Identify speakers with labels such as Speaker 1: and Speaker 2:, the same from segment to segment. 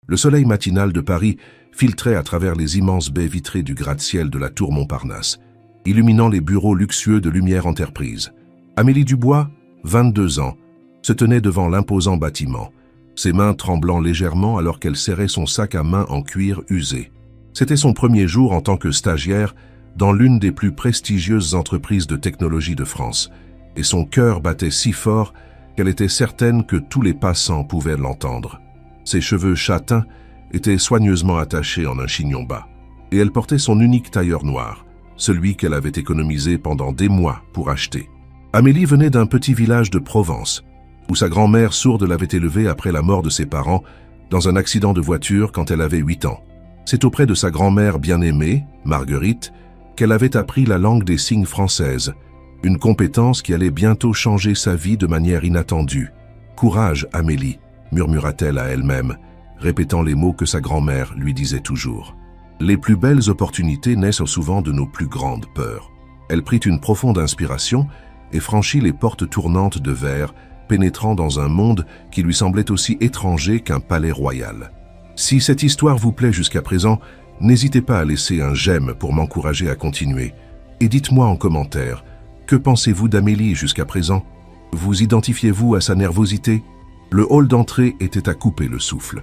Speaker 1: Le soleil matinal de Paris filtrait à travers les immenses baies vitrées du gratte-ciel de la tour Montparnasse, illuminant les bureaux luxueux de Lumière Enterprise. Amélie Dubois, 22 ans, se tenait devant l'imposant bâtiment, ses mains tremblant légèrement alors qu'elle serrait son sac à main en cuir usé. C'était son premier jour en tant que stagiaire dans l'une des plus prestigieuses entreprises de technologie de France, et son cœur battait si fort qu'elle était certaine que tous les passants pouvaient l'entendre. Ses cheveux châtains étaient soigneusement attachés en un chignon bas, et elle portait son unique tailleur noir, celui qu'elle avait économisé pendant des mois pour acheter. Amélie venait d'un petit village de Provence, où sa grand-mère sourde l'avait élevée après la mort de ses parents dans un accident de voiture quand elle avait 8 ans. C'est auprès de sa grand-mère bien-aimée, Marguerite, qu'elle avait appris la langue des signes française, une compétence qui allait bientôt changer sa vie de manière inattendue. « Courage, Amélie », murmura-t-elle à elle-même, répétant les mots que sa grand-mère lui disait toujours. Les plus belles opportunités naissent souvent de nos plus grandes peurs. Elle prit une profonde inspiration et franchit les portes tournantes de verre, pénétrant dans un monde qui lui semblait aussi étranger qu'un palais royal. Si cette histoire vous plaît jusqu'à présent, n'hésitez pas à laisser un j'aime pour m'encourager à continuer. Et dites-moi en commentaire, que pensez-vous d'Amélie jusqu'à présent? Vous identifiez-vous à sa nervosité? Le hall d'entrée était à couper le souffle.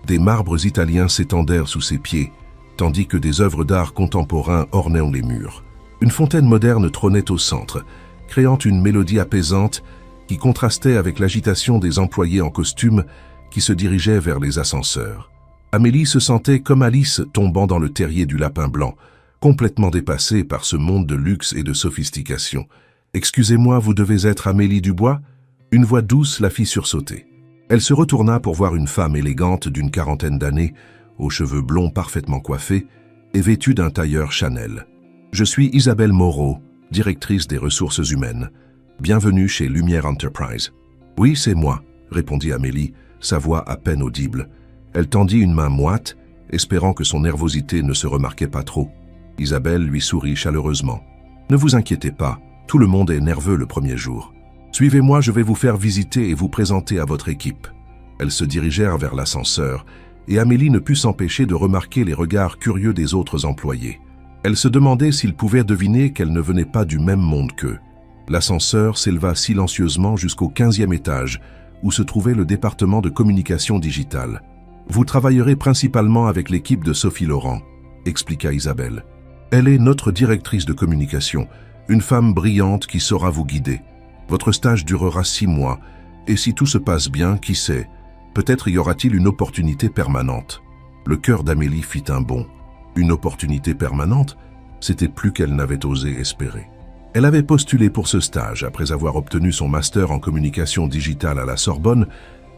Speaker 1: Des marbres italiens s'étendèrent sous ses pieds, tandis que des œuvres d'art contemporains ornaient les murs. Une fontaine moderne trônait au centre, créant une mélodie apaisante qui contrastait avec l'agitation des employés en costume qui se dirigeaient vers les ascenseurs. Amélie se sentait comme Alice tombant dans le terrier du lapin blanc, complètement dépassée par ce monde de luxe et de sophistication. « Excusez-moi, vous devez être Amélie Dubois ?» Une voix douce la fit sursauter. Elle se retourna pour voir une femme élégante d'une quarantaine d'années, aux cheveux blonds parfaitement coiffés et vêtue d'un tailleur Chanel. « Je suis Isabelle Moreau, directrice des ressources humaines. Bienvenue chez Lumière Enterprise. »« Oui, c'est moi, » répondit Amélie, sa voix à peine audible. Elle tendit une main moite, espérant que son nervosité ne se remarquait pas trop. Isabelle lui sourit chaleureusement. « Ne vous inquiétez pas, tout le monde est nerveux le premier jour. Suivez-moi, je vais vous faire visiter et vous présenter à votre équipe. » Elles se dirigèrent vers l'ascenseur, et Amélie ne put s'empêcher de remarquer les regards curieux des autres employés. Elle se demandait s'ils pouvaient deviner qu'elle ne venait pas du même monde qu'eux. L'ascenseur s'éleva silencieusement jusqu'au 15e étage, où se trouvait le département de communication digitale. « Vous travaillerez principalement avec l'équipe de Sophie Laurent », expliqua Isabelle. « Elle est notre directrice de communication, une femme brillante qui saura vous guider. Votre stage durera 6 mois, et si tout se passe bien, qui sait, peut-être y aura-t-il une opportunité permanente. » Le cœur d'Amélie fit un bond. Une opportunité permanente? C'était plus qu'elle n'avait osé espérer. Elle avait postulé pour ce stage après avoir obtenu son master en communication digitale à la Sorbonne,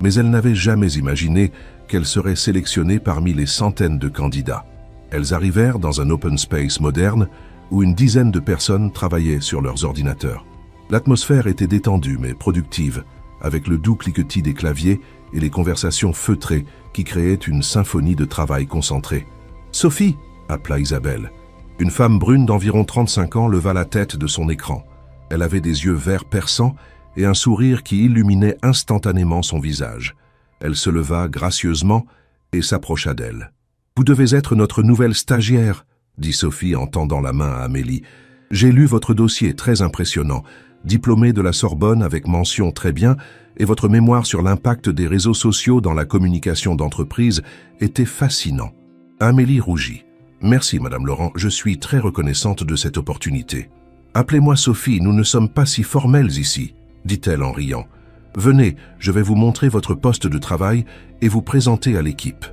Speaker 1: mais elle n'avait jamais imaginé qu'elle serait sélectionnée parmi les centaines de candidats. Elles arrivèrent dans un open space moderne où une dizaine de personnes travaillaient sur leurs ordinateurs. L'atmosphère était détendue mais productive, avec le doux cliquetis des claviers et les conversations feutrées qui créaient une symphonie de travail concentré. « Sophie !» appela Isabelle. Une femme brune d'environ 35 ans leva la tête de son écran. Elle avait des yeux verts perçants et un sourire qui illuminait instantanément son visage. Elle se leva gracieusement et s'approcha d'elle. « Vous devez être notre nouvelle stagiaire », dit Sophie en tendant la main à Amélie. « J'ai lu votre dossier, très impressionnant. Diplômée de la Sorbonne avec mention très bien, et votre mémoire sur l'impact des réseaux sociaux dans la communication d'entreprise était fascinant. » Amélie rougit. « Merci, Madame Laurent, je suis très reconnaissante de cette opportunité. »« Appelez-moi Sophie, nous ne sommes pas si formels ici, » dit-elle en riant. « Venez, je vais vous montrer votre poste de travail et vous présenter à l'équipe. »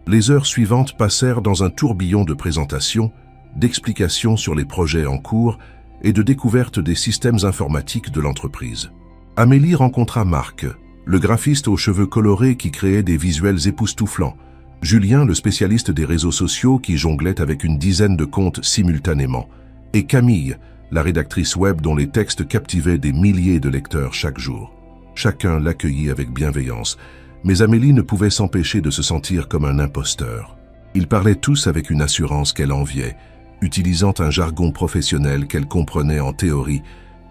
Speaker 1: Les heures suivantes passèrent dans un tourbillon de présentations, d'explications sur les projets en cours et de découverte des systèmes informatiques de l'entreprise. Amélie rencontra Marc, le graphiste aux cheveux colorés qui créait des visuels époustouflants, Julien, le spécialiste des réseaux sociaux qui jonglait avec une dizaine de comptes simultanément, et Camille, la rédactrice web dont les textes captivaient des milliers de lecteurs chaque jour. Chacun l'accueillit avec bienveillance, mais Amélie ne pouvait s'empêcher de se sentir comme un imposteur. Ils parlaient tous avec une assurance qu'elle enviait, utilisant un jargon professionnel qu'elle comprenait en théorie,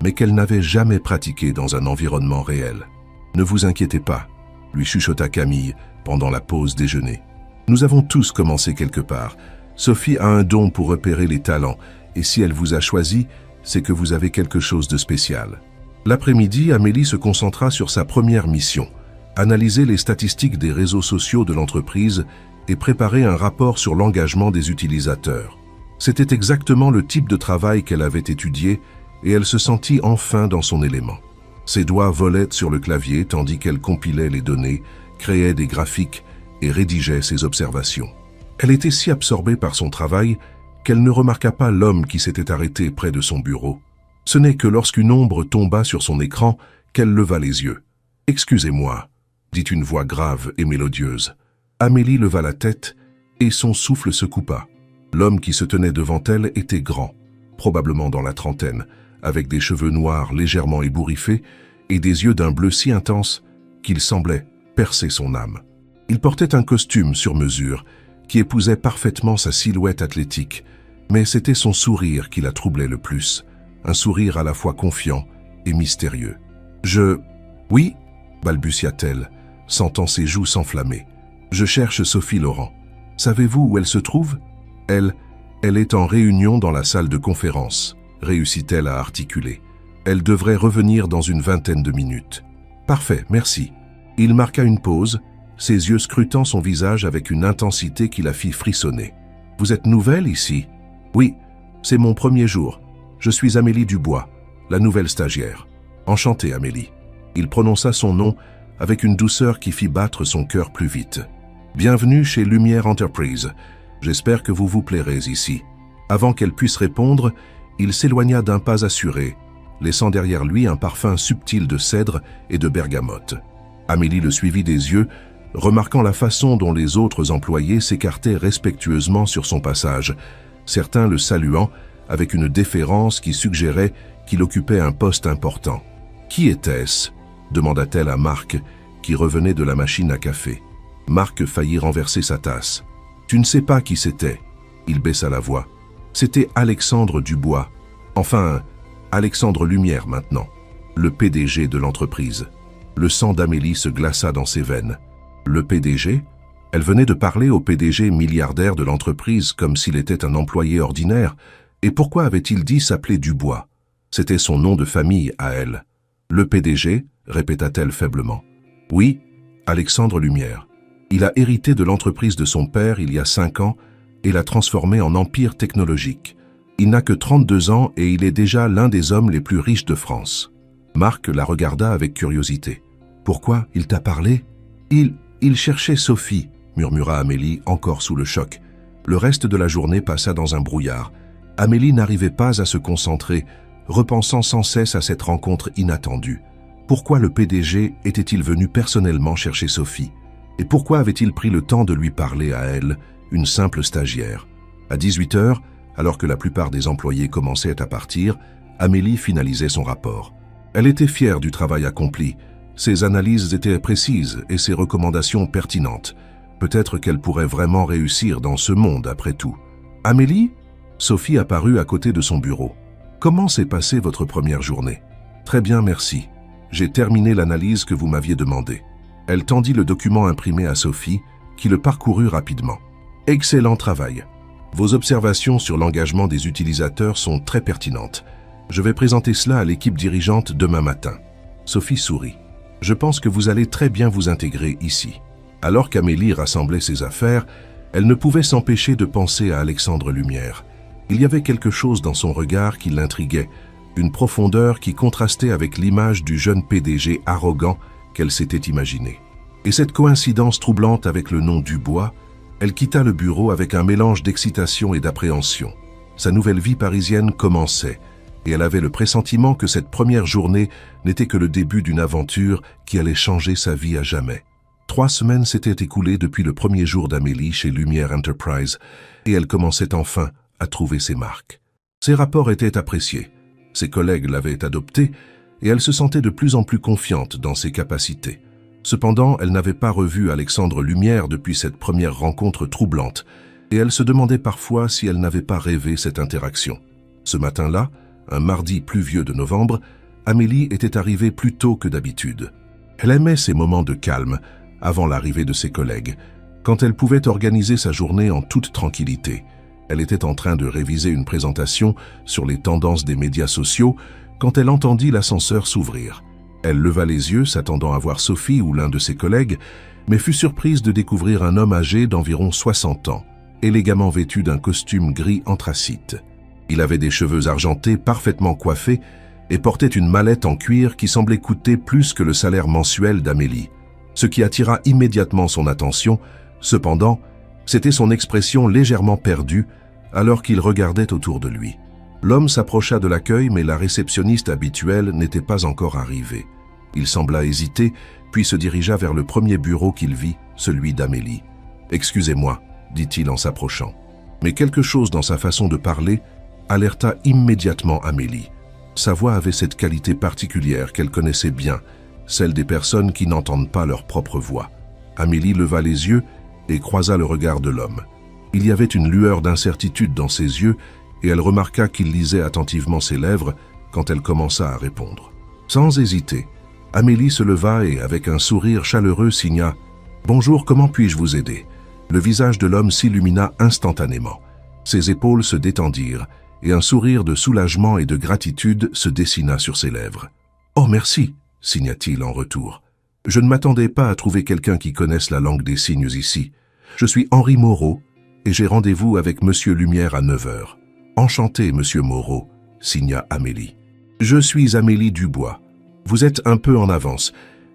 Speaker 1: mais qu'elle n'avait jamais pratiqué dans un environnement réel. « Ne vous inquiétez pas », lui chuchota Camille pendant la pause déjeuner. « Nous avons tous commencé quelque part. Sophie a un don pour repérer les talents, et si elle vous a choisi, c'est que vous avez quelque chose de spécial. L'après-midi, Amélie se concentra sur sa première mission, analyser les statistiques des réseaux sociaux de l'entreprise et préparer un rapport sur l'engagement des utilisateurs. C'était exactement le type de travail qu'elle avait étudié et elle se sentit enfin dans son élément. Ses doigts volaient sur le clavier tandis qu'elle compilait les données, créait des graphiques et rédigeait ses observations. Elle était si absorbée par son travail qu'elle ne remarqua pas l'homme qui s'était arrêté près de son bureau. Ce n'est que lorsqu'une ombre tomba sur son écran qu'elle leva les yeux. « Excusez-moi », dit une voix grave et mélodieuse. Amélie leva la tête et son souffle se coupa. L'homme qui se tenait devant elle était grand, probablement dans la trentaine, avec des cheveux noirs légèrement ébouriffés et des yeux d'un bleu si intense qu'il semblait percer son âme. Il portait un costume sur mesure qui épousait parfaitement sa silhouette athlétique, mais c'était son sourire qui la troublait le plus, un sourire à la fois confiant et mystérieux. « Oui » balbutia-t-elle, sentant ses joues s'enflammer. « Je cherche Sophie Laurent. Savez-vous où elle se trouve ? Elle est en réunion dans la salle de conférence, » réussit-elle à articuler. « Elle devrait revenir dans une vingtaine de minutes. »« Parfait, merci. » Il marqua une pause, ses yeux scrutant son visage avec une intensité qui la fit frissonner. « Vous êtes nouvelle ici ?»« Oui, c'est mon premier jour. Je suis Amélie Dubois, la nouvelle stagiaire. Enchantée, Amélie. » Il prononça son nom avec une douceur qui fit battre son cœur plus vite. « Bienvenue chez Lumière Enterprise. J'espère que vous vous plairez ici. » Avant qu'elle puisse répondre, il s'éloigna d'un pas assuré, laissant derrière lui un parfum subtil de cèdre et de bergamote. Amélie le suivit des yeux, remarquant la façon dont les autres employés s'écartaient respectueusement sur son passage, certains le saluant avec une déférence qui suggérait qu'il occupait un poste important. « Qui était-ce » demanda-t-elle à Marc, qui revenait de la machine à café. Marc faillit renverser sa tasse. « Tu ne sais pas qui c'était » Il baissa la voix. « C'était Alexandre Dubois. Enfin, Alexandre Lumière maintenant, le PDG de l'entreprise. » Le sang d'Amélie se glaça dans ses veines. Le PDG ? Elle venait de parler au PDG milliardaire de l'entreprise comme s'il était un employé ordinaire. Et pourquoi avait-il dit s'appeler Dubois ? C'était son nom de famille à elle. Le PDG ? Répéta-t-elle faiblement. Oui, Alexandre Lumière. Il a hérité de l'entreprise de son père il y a 5 ans et l'a transformée en empire technologique. Il n'a que 32 ans et il est déjà l'un des hommes les plus riches de France. Marc la regarda avec curiosité. « Pourquoi il t'a parlé ?»« Il cherchait Sophie, » murmura Amélie, encore sous le choc. Le reste de la journée passa dans un brouillard. Amélie n'arrivait pas à se concentrer, repensant sans cesse à cette rencontre inattendue. Pourquoi le PDG était-il venu personnellement chercher Sophie? Et pourquoi avait-il pris le temps de lui parler à elle, une simple stagiaire? À 18h, alors que la plupart des employés commençaient à partir, Amélie finalisait son rapport. Elle était fière du travail accompli. Ses analyses étaient précises et ses recommandations pertinentes. Peut-être qu'elle pourrait vraiment réussir dans ce monde après tout. « Amélie ?» Sophie apparut à côté de son bureau. « Comment s'est passée votre première journée ?»« Très bien, merci. J'ai terminé l'analyse que vous m'aviez demandée. » Elle tendit le document imprimé à Sophie, qui le parcourut rapidement. « Excellent travail. Vos observations sur l'engagement des utilisateurs sont très pertinentes. Je vais présenter cela à l'équipe dirigeante demain matin. » Sophie sourit. « Je pense que vous allez très bien vous intégrer ici. » Alors qu'Amélie rassemblait ses affaires, elle ne pouvait s'empêcher de penser à Alexandre Lumière. Il y avait quelque chose dans son regard qui l'intriguait, une profondeur qui contrastait avec l'image du jeune PDG arrogant qu'elle s'était imaginé. Et cette coïncidence troublante avec le nom Dubois, elle quitta le bureau avec un mélange d'excitation et d'appréhension. Sa nouvelle vie parisienne commençait, et elle avait le pressentiment que cette première journée n'était que le début d'une aventure qui allait changer sa vie à jamais. 3 semaines s'étaient écoulées depuis le premier jour d'Amélie chez Lumière Enterprise, et elle commençait enfin à trouver ses marques. Ses rapports étaient appréciés, ses collègues l'avaient adoptée, et elle se sentait de plus en plus confiante dans ses capacités. Cependant, elle n'avait pas revu Alexandre Lumière depuis cette première rencontre troublante, et elle se demandait parfois si elle n'avait pas rêvé cette interaction. Ce matin-là, un mardi pluvieux de novembre, Amélie était arrivée plus tôt que d'habitude. Elle aimait ces moments de calme, avant l'arrivée de ses collègues, quand elle pouvait organiser sa journée en toute tranquillité. Elle était en train de réviser une présentation sur les tendances des médias sociaux quand elle entendit l'ascenseur s'ouvrir. Elle leva les yeux, s'attendant à voir Sophie ou l'un de ses collègues, mais fut surprise de découvrir un homme âgé d'environ 60 ans, élégamment vêtu d'un costume gris anthracite. Il avait des cheveux argentés parfaitement coiffés et portait une mallette en cuir qui semblait coûter plus que le salaire mensuel d'Amélie, ce qui attira immédiatement son attention. Cependant, c'était son expression légèrement perdue alors qu'il regardait autour de lui. L'homme s'approcha de l'accueil, mais la réceptionniste habituelle n'était pas encore arrivée. Il sembla hésiter, puis se dirigea vers le premier bureau qu'il vit, celui d'Amélie. « Excusez-moi », dit-il en s'approchant. Mais quelque chose dans sa façon de parler alerta immédiatement Amélie. Sa voix avait cette qualité particulière qu'elle connaissait bien, celle des personnes qui n'entendent pas leur propre voix. Amélie leva les yeux et croisa le regard de l'homme. Il y avait une lueur d'incertitude dans ses yeux et elle remarqua qu'il lisait attentivement ses lèvres quand elle commença à répondre. Sans hésiter, Amélie se leva et, avec un sourire chaleureux, signa « Bonjour, comment puis-je vous aider ?» Le visage de l'homme s'illumina instantanément. Ses épaules se détendirent et un sourire de soulagement et de gratitude se dessina sur ses lèvres. « Oh, merci !» signa-t-il en retour. « Je ne m'attendais pas à trouver quelqu'un qui connaisse la langue des signes ici. Je suis Henri Moreau et j'ai rendez-vous avec Monsieur Lumière à 9 h. Enchanté, Monsieur Moreau, signa Amélie. Je suis Amélie Dubois. Vous êtes un peu en avance,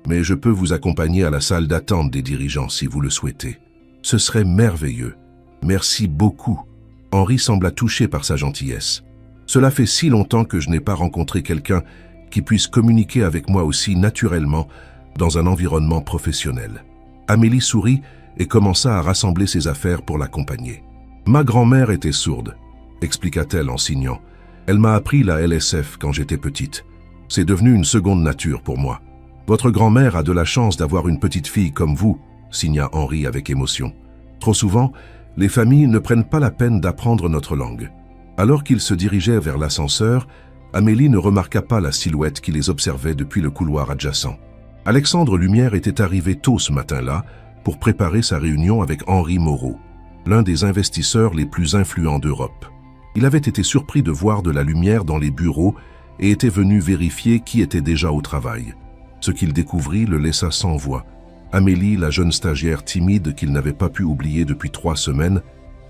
Speaker 1: mais je peux vous accompagner à la salle d'attente des dirigeants si vous le souhaitez. Ce serait merveilleux. Merci beaucoup. Henri sembla touché par sa gentillesse. Cela fait si longtemps que je n'ai pas rencontré quelqu'un qui puisse communiquer avec moi aussi naturellement dans un environnement professionnel. Amélie sourit et commença à rassembler ses affaires pour l'accompagner. Ma grand-mère était sourde, expliqua-t-elle en signant. Elle m'a appris la LSF quand j'étais petite. C'est devenu une seconde nature pour moi. Votre grand-mère a de la chance d'avoir une petite fille comme vous, signa Henri avec émotion. Trop souvent, les familles ne prennent pas la peine d'apprendre notre langue. Alors qu'ils se dirigeaient vers l'ascenseur, Amélie ne remarqua pas la silhouette qui les observait depuis le couloir adjacent. Alexandre Lumière était arrivé tôt ce matin-là pour préparer sa réunion avec Henri Moreau, l'un des investisseurs les plus influents d'Europe. Il avait été surpris de voir de la lumière dans les bureaux et était venu vérifier qui était déjà au travail. Ce qu'il découvrit le laissa sans voix. Amélie, la jeune stagiaire timide qu'il n'avait pas pu oublier depuis 3 semaines,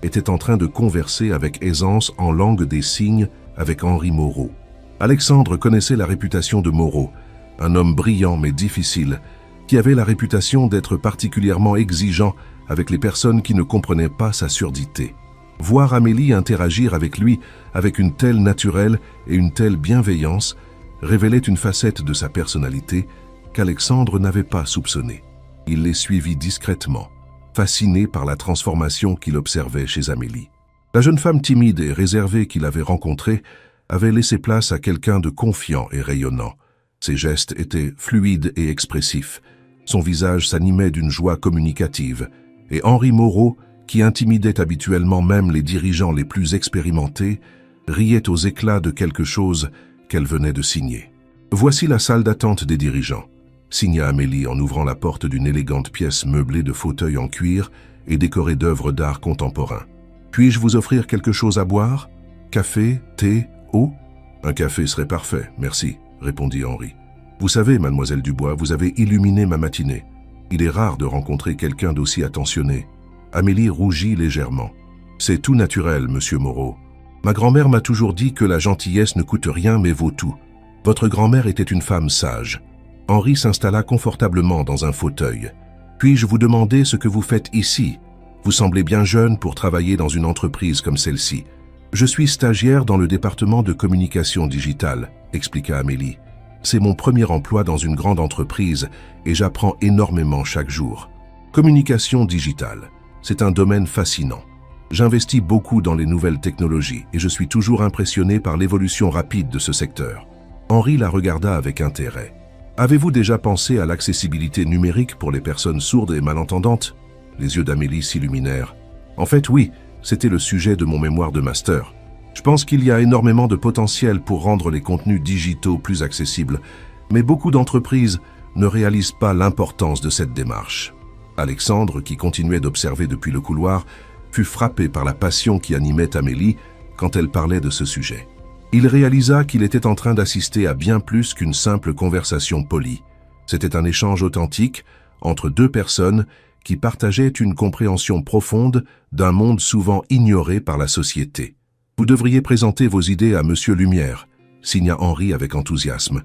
Speaker 1: était en train de converser avec aisance en langue des signes avec Henri Moreau. Alexandre connaissait la réputation de Moreau, un homme brillant mais difficile, qui avait la réputation d'être particulièrement exigeant avec les personnes qui ne comprenaient pas sa surdité. Voir Amélie interagir avec lui avec une telle naturelle et une telle bienveillance révélait une facette de sa personnalité qu'Alexandre n'avait pas soupçonnée. Il les suivit discrètement, fasciné par la transformation qu'il observait chez Amélie. La jeune femme timide et réservée qu'il avait rencontrée avait laissé place à quelqu'un de confiant et rayonnant. Ses gestes étaient fluides et expressifs. Son visage s'animait d'une joie communicative. Et Henri Moreau, qui intimidait habituellement même les dirigeants les plus expérimentés, riait aux éclats de quelque chose qu'elle venait de signer. « Voici la salle d'attente des dirigeants », signa Amélie en ouvrant la porte d'une élégante pièce meublée de fauteuils en cuir et décorée d'œuvres d'art contemporain. « Puis-je vous offrir quelque chose à boire? Café, thé, eau ?»« Un café serait parfait, merci, » répondit Henri. « Vous savez, mademoiselle Dubois, vous avez illuminé ma matinée. Il est rare de rencontrer quelqu'un d'aussi attentionné. » Amélie rougit légèrement. « C'est tout naturel, monsieur Moreau. Ma grand-mère m'a toujours dit que la gentillesse ne coûte rien mais vaut tout. Votre grand-mère était une femme sage. » Henri s'installa confortablement dans un fauteuil. « Puis-je vous demander ce que vous faites ici? Vous semblez bien jeune pour travailler dans une entreprise comme celle-ci. »« Je suis stagiaire dans le département de communication digitale, » expliqua Amélie. « C'est mon premier emploi dans une grande entreprise et j'apprends énormément chaque jour. Communication digitale, c'est un domaine fascinant. J'investis beaucoup dans les nouvelles technologies et je suis toujours impressionné par l'évolution rapide de ce secteur. » Henri la regarda avec intérêt. « Avez-vous déjà pensé à l'accessibilité numérique pour les personnes sourdes et malentendantes ?» Les yeux d'Amélie s'illuminèrent. « En fait, oui, c'était le sujet de mon mémoire de master. Je pense qu'il y a énormément de potentiel pour rendre les contenus digitaux plus accessibles, mais beaucoup d'entreprises ne réalisent pas l'importance de cette démarche. Alexandre, qui continuait d'observer depuis le couloir, fut frappé par la passion qui animait Amélie quand elle parlait de ce sujet. Il réalisa qu'il était en train d'assister à bien plus qu'une simple conversation polie. C'était un échange authentique entre deux personnes qui partageaient une compréhension profonde d'un monde souvent ignoré par la société. « Vous devriez présenter vos idées à Monsieur Lumière », signa Henri avec enthousiasme.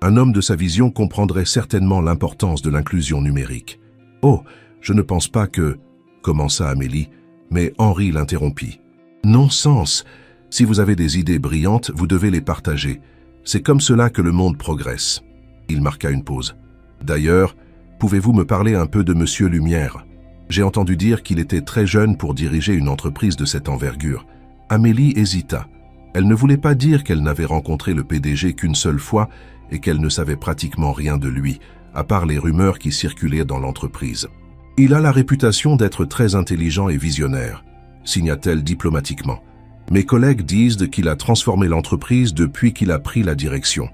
Speaker 1: Un homme de sa vision comprendrait certainement l'importance de l'inclusion numérique. « Oh, je ne pense pas que… » commença Amélie, mais Henri l'interrompit. « Non-sens. Si vous avez des idées brillantes, vous devez les partager. C'est comme cela que le monde progresse. » Il marqua une pause. « D'ailleurs, pouvez-vous me parler un peu de Monsieur Lumière? J'ai entendu dire qu'il était très jeune pour diriger une entreprise de cette envergure. » Amélie hésita. Elle ne voulait pas dire qu'elle n'avait rencontré le PDG qu'une seule fois et qu'elle ne savait pratiquement rien de lui, à part les rumeurs qui circulaient dans l'entreprise. « Il a la réputation d'être très intelligent et visionnaire », signa-t-elle diplomatiquement. « Mes collègues disent qu'il a transformé l'entreprise depuis qu'il a pris la direction.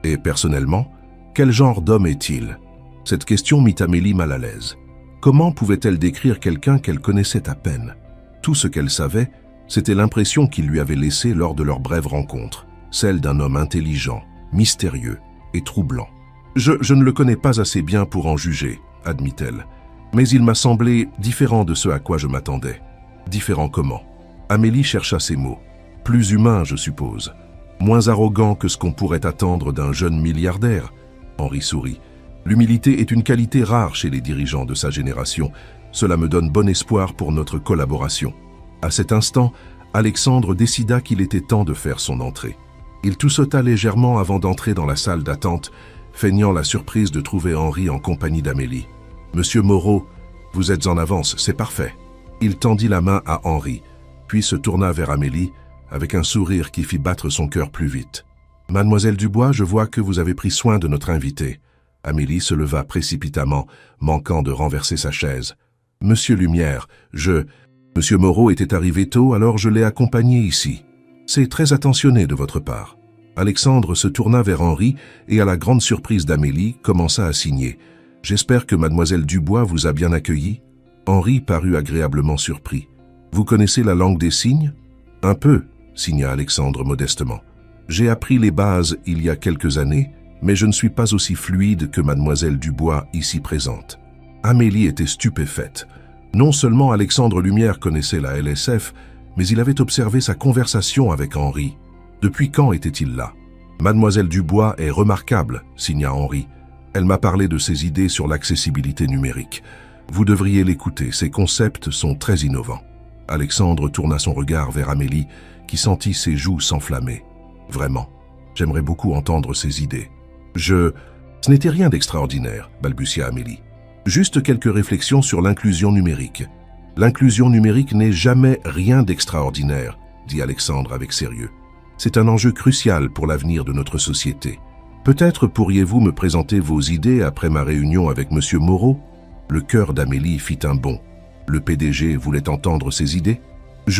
Speaker 1: Et personnellement, quel genre d'homme est-il » Cette question mit Amélie mal à l'aise. Comment pouvait-elle décrire quelqu'un qu'elle connaissait à peine? Tout ce qu'elle savait, c'était l'impression qu'il lui avait laissée lors de leur brève rencontre, celle d'un homme intelligent, mystérieux et troublant. « Je ne le connais pas assez bien pour en juger, » admit-elle. « Mais il m'a semblé différent de ce à quoi je m'attendais. » « Différent comment ?» Amélie chercha ses mots. « Plus humain, je suppose. Moins arrogant que ce qu'on pourrait attendre d'un jeune milliardaire. » Henri sourit. « L'humilité est une qualité rare chez les dirigeants de sa génération. Cela me donne bon espoir pour notre collaboration. » À cet instant, Alexandre décida qu'il était temps de faire son entrée. Il toussota légèrement avant d'entrer dans la salle d'attente, feignant la surprise de trouver Henri en compagnie d'Amélie. « Monsieur Moreau, vous êtes en avance, c'est parfait. » Il tendit la main à Henri, puis se tourna vers Amélie, avec un sourire qui fit battre son cœur plus vite. « Mademoiselle Dubois, je vois que vous avez pris soin de notre invité. » Amélie se leva précipitamment, manquant de renverser sa chaise. « Monsieur Lumière, Monsieur Moreau était arrivé tôt, alors je l'ai accompagné ici. C'est très attentionné de votre part. » Alexandre se tourna vers Henri et, à la grande surprise d'Amélie, commença à signer. « J'espère que Mademoiselle Dubois vous a bien accueilli. » Henri parut agréablement surpris. « Vous connaissez la langue des signes ?»« Un peu, » signa Alexandre modestement. « J'ai appris les bases il y a quelques années, mais je ne suis pas aussi fluide que Mademoiselle Dubois ici présente. » Amélie était stupéfaite. Non seulement Alexandre Lumière connaissait la LSF, mais il avait observé sa conversation avec Henri. Depuis quand était-il là? « Mademoiselle Dubois est remarquable, » signa Henri. « Elle m'a parlé de ses idées sur l'accessibilité numérique. Vous devriez l'écouter, ses concepts sont très innovants. » Alexandre tourna son regard vers Amélie, qui sentit ses joues s'enflammer. « Vraiment, j'aimerais beaucoup entendre ses idées. »« Ce n'était rien d'extraordinaire, » balbutia Amélie. « Juste quelques réflexions sur l'inclusion numérique. »« L'inclusion numérique n'est jamais rien d'extraordinaire, » dit Alexandre avec sérieux. « C'est un enjeu crucial pour l'avenir de notre société. Peut-être pourriez-vous me présenter vos idées après ma réunion avec Monsieur Moreau ?» Le cœur d'Amélie fit un bond. Le PDG voulait entendre ses idées?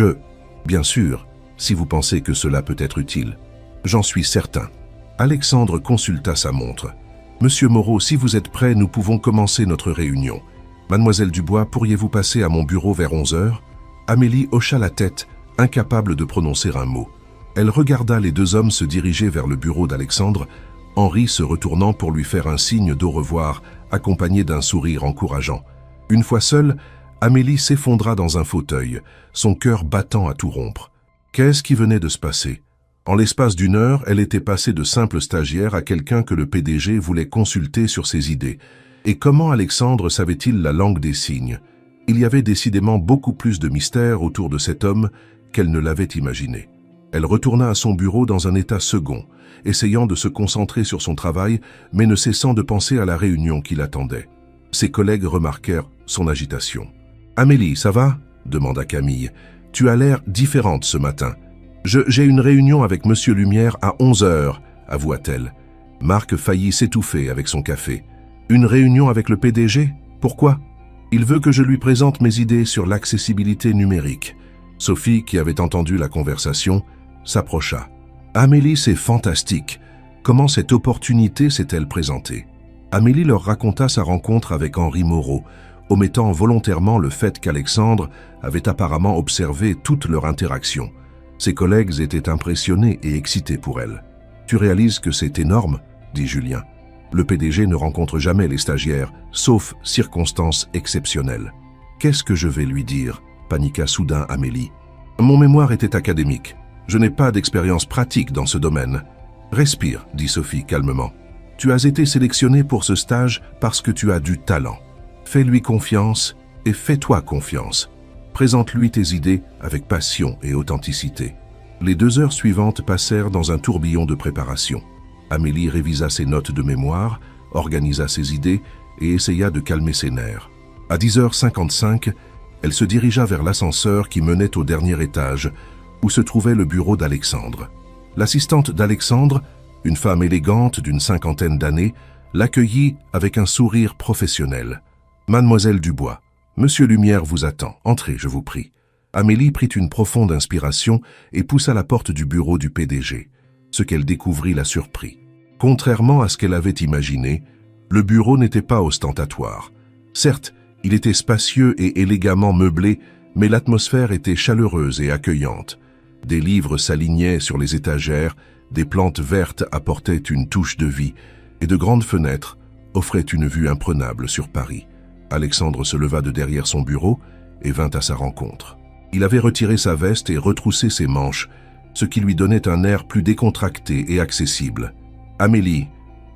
Speaker 1: « Bien sûr, si vous pensez que cela peut être utile. J'en suis certain. » Alexandre consulta sa montre. « Monsieur Moreau, si vous êtes prêt, nous pouvons commencer notre réunion. Mademoiselle Dubois, pourriez-vous passer à mon bureau vers 11 heures ?» Amélie hocha la tête, incapable de prononcer un mot. Elle regarda les deux hommes se diriger vers le bureau d'Alexandre, Henri se retournant pour lui faire un signe d'au revoir, accompagné d'un sourire encourageant. Une fois seule, Amélie s'effondra dans un fauteuil, son cœur battant à tout rompre. Qu'est-ce qui venait de se passer? En l'espace d'une heure, elle était passée de simple stagiaire à quelqu'un que le PDG voulait consulter sur ses idées. Et comment Alexandre savait-il la langue des signes? Il y avait décidément beaucoup plus de mystère autour de cet homme qu'elle ne l'avait imaginé. Elle retourna à son bureau dans un état second, essayant de se concentrer sur son travail, mais ne cessant de penser à la réunion qui l'attendait. Ses collègues remarquèrent son agitation. « Amélie, ça va ?» demanda Camille. « Tu as l'air différente ce matin. »« J'ai une réunion avec Monsieur Lumière à 11 heures, » avoua-t-elle. Marc faillit s'étouffer avec son café. « Une réunion avec le PDG? Pourquoi ? » « Il veut que je lui présente mes idées sur l'accessibilité numérique. » Sophie, qui avait entendu la conversation, s'approcha. « Amélie, c'est fantastique. Comment cette opportunité s'est-elle présentée ?» Amélie leur raconta sa rencontre avec Henri Moreau, omettant volontairement le fait qu'Alexandre avait apparemment observé toute leur interaction. Ses collègues étaient impressionnés et excités pour elle. « Tu réalises que c'est énorme ?» dit Julien. « Le PDG ne rencontre jamais les stagiaires, sauf circonstances exceptionnelles. »« Qu'est-ce que je vais lui dire ?» paniqua soudain Amélie. « Mon mémoire était académique. Je n'ai pas d'expérience pratique dans ce domaine. »« Respire, » dit Sophie calmement. « Tu as été sélectionné pour ce stage parce que tu as du talent. Fais-lui confiance et fais-toi confiance. Présente-lui tes idées avec passion et authenticité. » Les 2 heures suivantes passèrent dans un tourbillon de préparation. Amélie révisa ses notes de mémoire, organisa ses idées et essaya de calmer ses nerfs. À 10h55, elle se dirigea vers l'ascenseur qui menait au dernier étage, où se trouvait le bureau d'Alexandre. L'assistante d'Alexandre, une femme élégante d'une 50aine d'années, l'accueillit avec un sourire professionnel. « Mademoiselle Dubois, Monsieur Lumière vous attend. Entrez, je vous prie. » Amélie prit une profonde inspiration et poussa la porte du bureau du PDG. Ce qu'elle découvrit la surprit. Contrairement à ce qu'elle avait imaginé, le bureau n'était pas ostentatoire. Certes, il était spacieux et élégamment meublé, mais l'atmosphère était chaleureuse et accueillante. Des livres s'alignaient sur les étagères, des plantes vertes apportaient une touche de vie, et de grandes fenêtres offraient une vue imprenable sur Paris. Alexandre se leva de derrière son bureau et vint à sa rencontre. Il avait retiré sa veste et retroussé ses manches, ce qui lui donnait un air plus décontracté et accessible. « Amélie,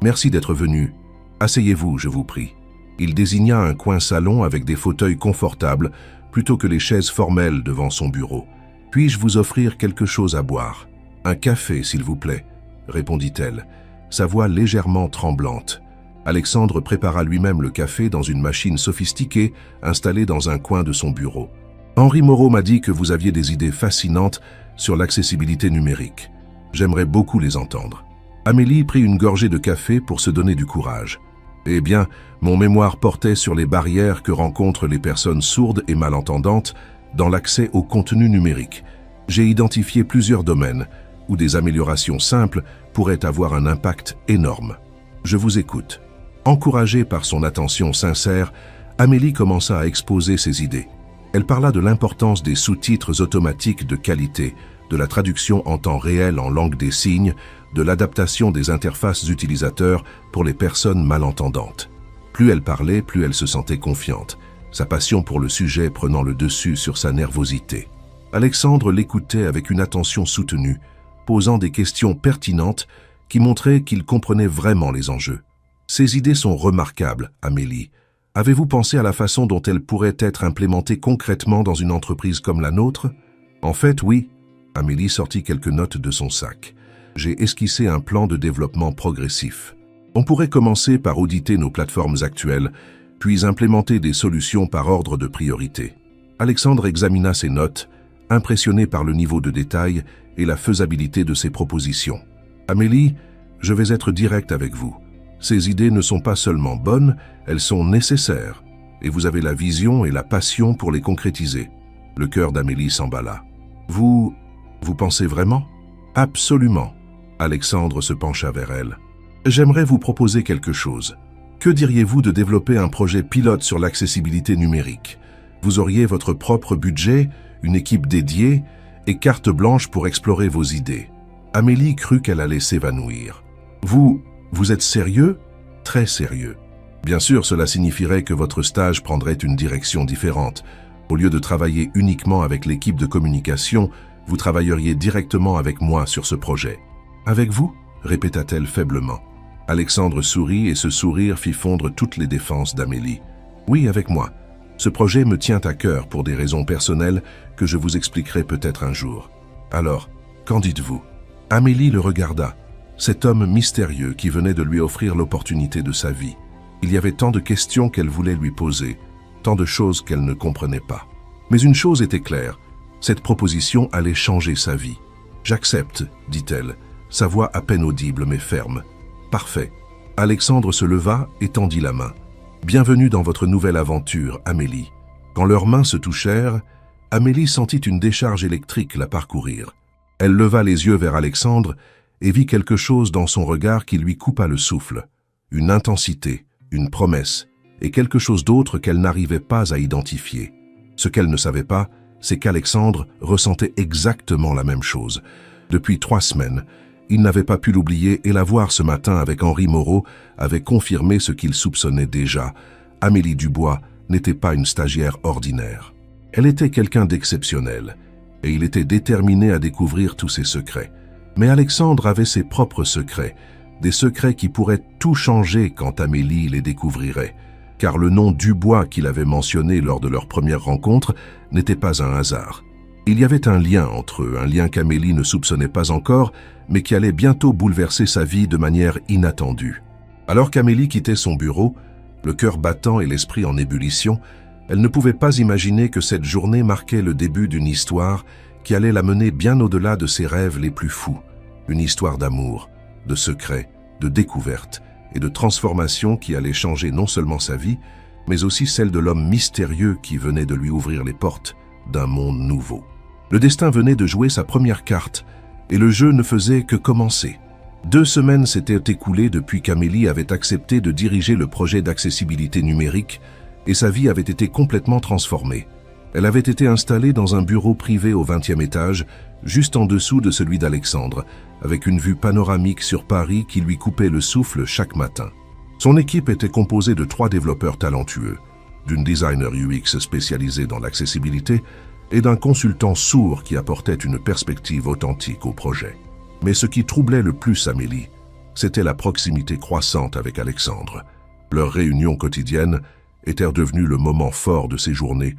Speaker 1: merci d'être venue. Asseyez-vous, je vous prie. » Il désigna un coin salon avec des fauteuils confortables plutôt que les chaises formelles devant son bureau. « Puis-je vous offrir quelque chose à boire ? Un café, s'il vous plaît, » répondit-elle, sa voix légèrement tremblante. Alexandre prépara lui-même le café dans une machine sophistiquée installée dans un coin de son bureau. « Henri Moreau m'a dit que vous aviez des idées fascinantes sur l'accessibilité numérique. J'aimerais beaucoup les entendre. » Amélie prit une gorgée de café pour se donner du courage. « Eh bien, mon mémoire portait sur les barrières que rencontrent les personnes sourdes et malentendantes dans l'accès au contenu numérique. J'ai identifié plusieurs domaines où des améliorations simples pourraient avoir un impact énorme. Je vous écoute. » Encouragée par son attention sincère, Amélie commença à exposer ses idées. Elle parla de l'importance des sous-titres automatiques de qualité, de la traduction en temps réel en langue des signes, de l'adaptation des interfaces utilisateurs pour les personnes malentendantes. Plus elle parlait, plus elle se sentait confiante, sa passion pour le sujet prenant le dessus sur sa nervosité. Alexandre l'écoutait avec une attention soutenue, posant des questions pertinentes qui montraient qu'il comprenait vraiment les enjeux. « Ces idées sont remarquables, Amélie. Avez-vous pensé à la façon dont elles pourraient être implémentées concrètement dans une entreprise comme la nôtre ? » « En fait, oui. » Amélie sortit quelques notes de son sac. « J'ai esquissé un plan de développement progressif. On pourrait commencer par auditer nos plateformes actuelles, puis implémenter des solutions par ordre de priorité. » Alexandre examina ses notes, impressionné par le niveau de détail et la faisabilité de ses propositions. « Amélie, je vais être direct avec vous. Ces idées ne sont pas seulement bonnes, elles sont nécessaires, et vous avez la vision et la passion pour les concrétiser. » Le cœur d'Amélie s'emballa. « Vous pensez vraiment ? » ?»« Absolument. » Alexandre se pencha vers elle. « J'aimerais vous proposer quelque chose. Que diriez-vous de développer un projet pilote sur l'accessibilité numérique ? Vous auriez votre propre budget, une équipe dédiée et carte blanche pour explorer vos idées. » Amélie crut qu'elle allait s'évanouir. « Vous êtes sérieux ? Très sérieux. Bien sûr, cela signifierait que votre stage prendrait une direction différente. Au lieu de travailler uniquement avec l'équipe de communication, vous travailleriez directement avec moi sur ce projet. »« Avec vous ?» répéta-t-elle faiblement. Alexandre sourit et ce sourire fit fondre toutes les défenses d'Amélie. « Oui, avec moi. Ce projet me tient à cœur pour des raisons personnelles que je vous expliquerai peut-être un jour. Alors, qu'en dites-vous » Amélie le regarda. Cet homme mystérieux qui venait de lui offrir l'opportunité de sa vie. Il y avait tant de questions qu'elle voulait lui poser, tant de choses qu'elle ne comprenait pas. Mais une chose était claire, cette proposition allait changer sa vie. « J'accepte, » dit-elle, sa voix à peine audible mais ferme. « Parfait. » Alexandre se leva et tendit la main. « Bienvenue dans votre nouvelle aventure, Amélie. » Quand leurs mains se touchèrent, Amélie sentit une décharge électrique la parcourir. Elle leva les yeux vers Alexandre et vit quelque chose dans son regard qui lui coupa le souffle. Une intensité, une promesse, et quelque chose d'autre qu'elle n'arrivait pas à identifier. Ce qu'elle ne savait pas, c'est qu'Alexandre ressentait exactement la même chose. Depuis 3 semaines, il n'avait pas pu l'oublier et la voir ce matin avec Henri Moreau avait confirmé ce qu'il soupçonnait déjà. Amélie Dubois n'était pas une stagiaire ordinaire. Elle était quelqu'un d'exceptionnel et il était déterminé à découvrir tous ses secrets. Mais Alexandre avait ses propres secrets, des secrets qui pourraient tout changer quand Amélie les découvrirait. Car le nom Dubois qu'il avait mentionné lors de leur première rencontre n'était pas un hasard. Il y avait un lien entre eux, un lien qu'Amélie ne soupçonnait pas encore, mais qui allait bientôt bouleverser sa vie de manière inattendue. Alors qu'Amélie quittait son bureau, le cœur battant et l'esprit en ébullition, elle ne pouvait pas imaginer que cette journée marquait le début d'une histoire qui allait la mener bien au-delà de ses rêves les plus fous. Une histoire d'amour, de secrets, de découvertes et de transformation qui allait changer non seulement sa vie, mais aussi celle de l'homme mystérieux qui venait de lui ouvrir les portes d'un monde nouveau. Le destin venait de jouer sa première carte, et le jeu ne faisait que commencer. 2 semaines s'étaient écoulées depuis qu'Amélie avait accepté de diriger le projet d'accessibilité numérique, et sa vie avait été complètement transformée. Elle avait été installée dans un bureau privé au 20e étage, juste en dessous de celui d'Alexandre, avec une vue panoramique sur Paris qui lui coupait le souffle chaque matin. Son équipe était composée de 3 développeurs talentueux, d'une designer UX spécialisée dans l'accessibilité et d'un consultant sourd qui apportait une perspective authentique au projet. Mais ce qui troublait le plus Amélie, c'était la proximité croissante avec Alexandre. Leurs réunions quotidiennes étaient devenues le moment fort de ses journées,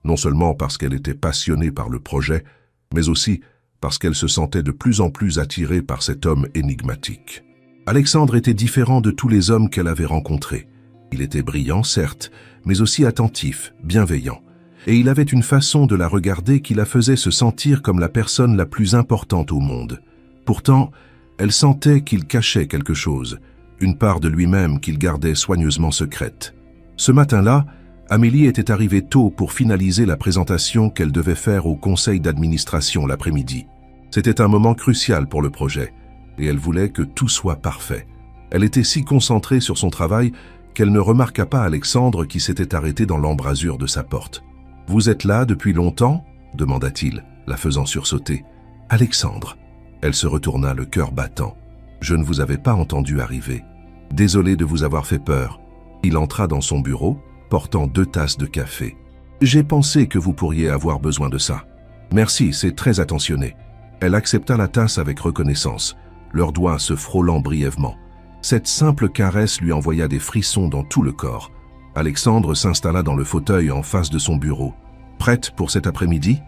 Speaker 1: non seulement parce qu'elle était passionnée par le projet, mais aussi parce qu'elle se sentait de plus en plus attirée par cet homme énigmatique. Alexandre était différent de tous les hommes qu'elle avait rencontrés. Il était brillant, certes, mais aussi attentif, bienveillant. Et il avait une façon de la regarder qui la faisait se sentir comme la personne la plus importante au monde. Pourtant, elle sentait qu'il cachait quelque chose, une part de lui-même qu'il gardait soigneusement secrète. Ce matin-là, Amélie était arrivée tôt pour finaliser la présentation qu'elle devait faire au conseil d'administration l'après-midi. C'était un moment crucial pour le projet, et elle voulait que tout soit parfait. Elle était si concentrée sur son travail qu'elle ne remarqua pas Alexandre qui s'était arrêté dans l'embrasure de sa porte. « Vous êtes là depuis longtemps ?» demanda-t-il, la faisant sursauter. « Alexandre !» Elle se retourna, le cœur battant. « Je ne vous avais pas entendu arriver. Désolé de vous avoir fait peur. » Il entra dans son bureau, portant 2 tasses de café. « J'ai pensé que vous pourriez avoir besoin de ça. »« Merci, c'est très attentionné. » Elle accepta la tasse avec reconnaissance, leurs doigts se frôlant brièvement. Cette simple caresse lui envoya des frissons dans tout le corps. Alexandre s'installa dans le fauteuil en face de son bureau. « Prête pour cet après-midi ?»«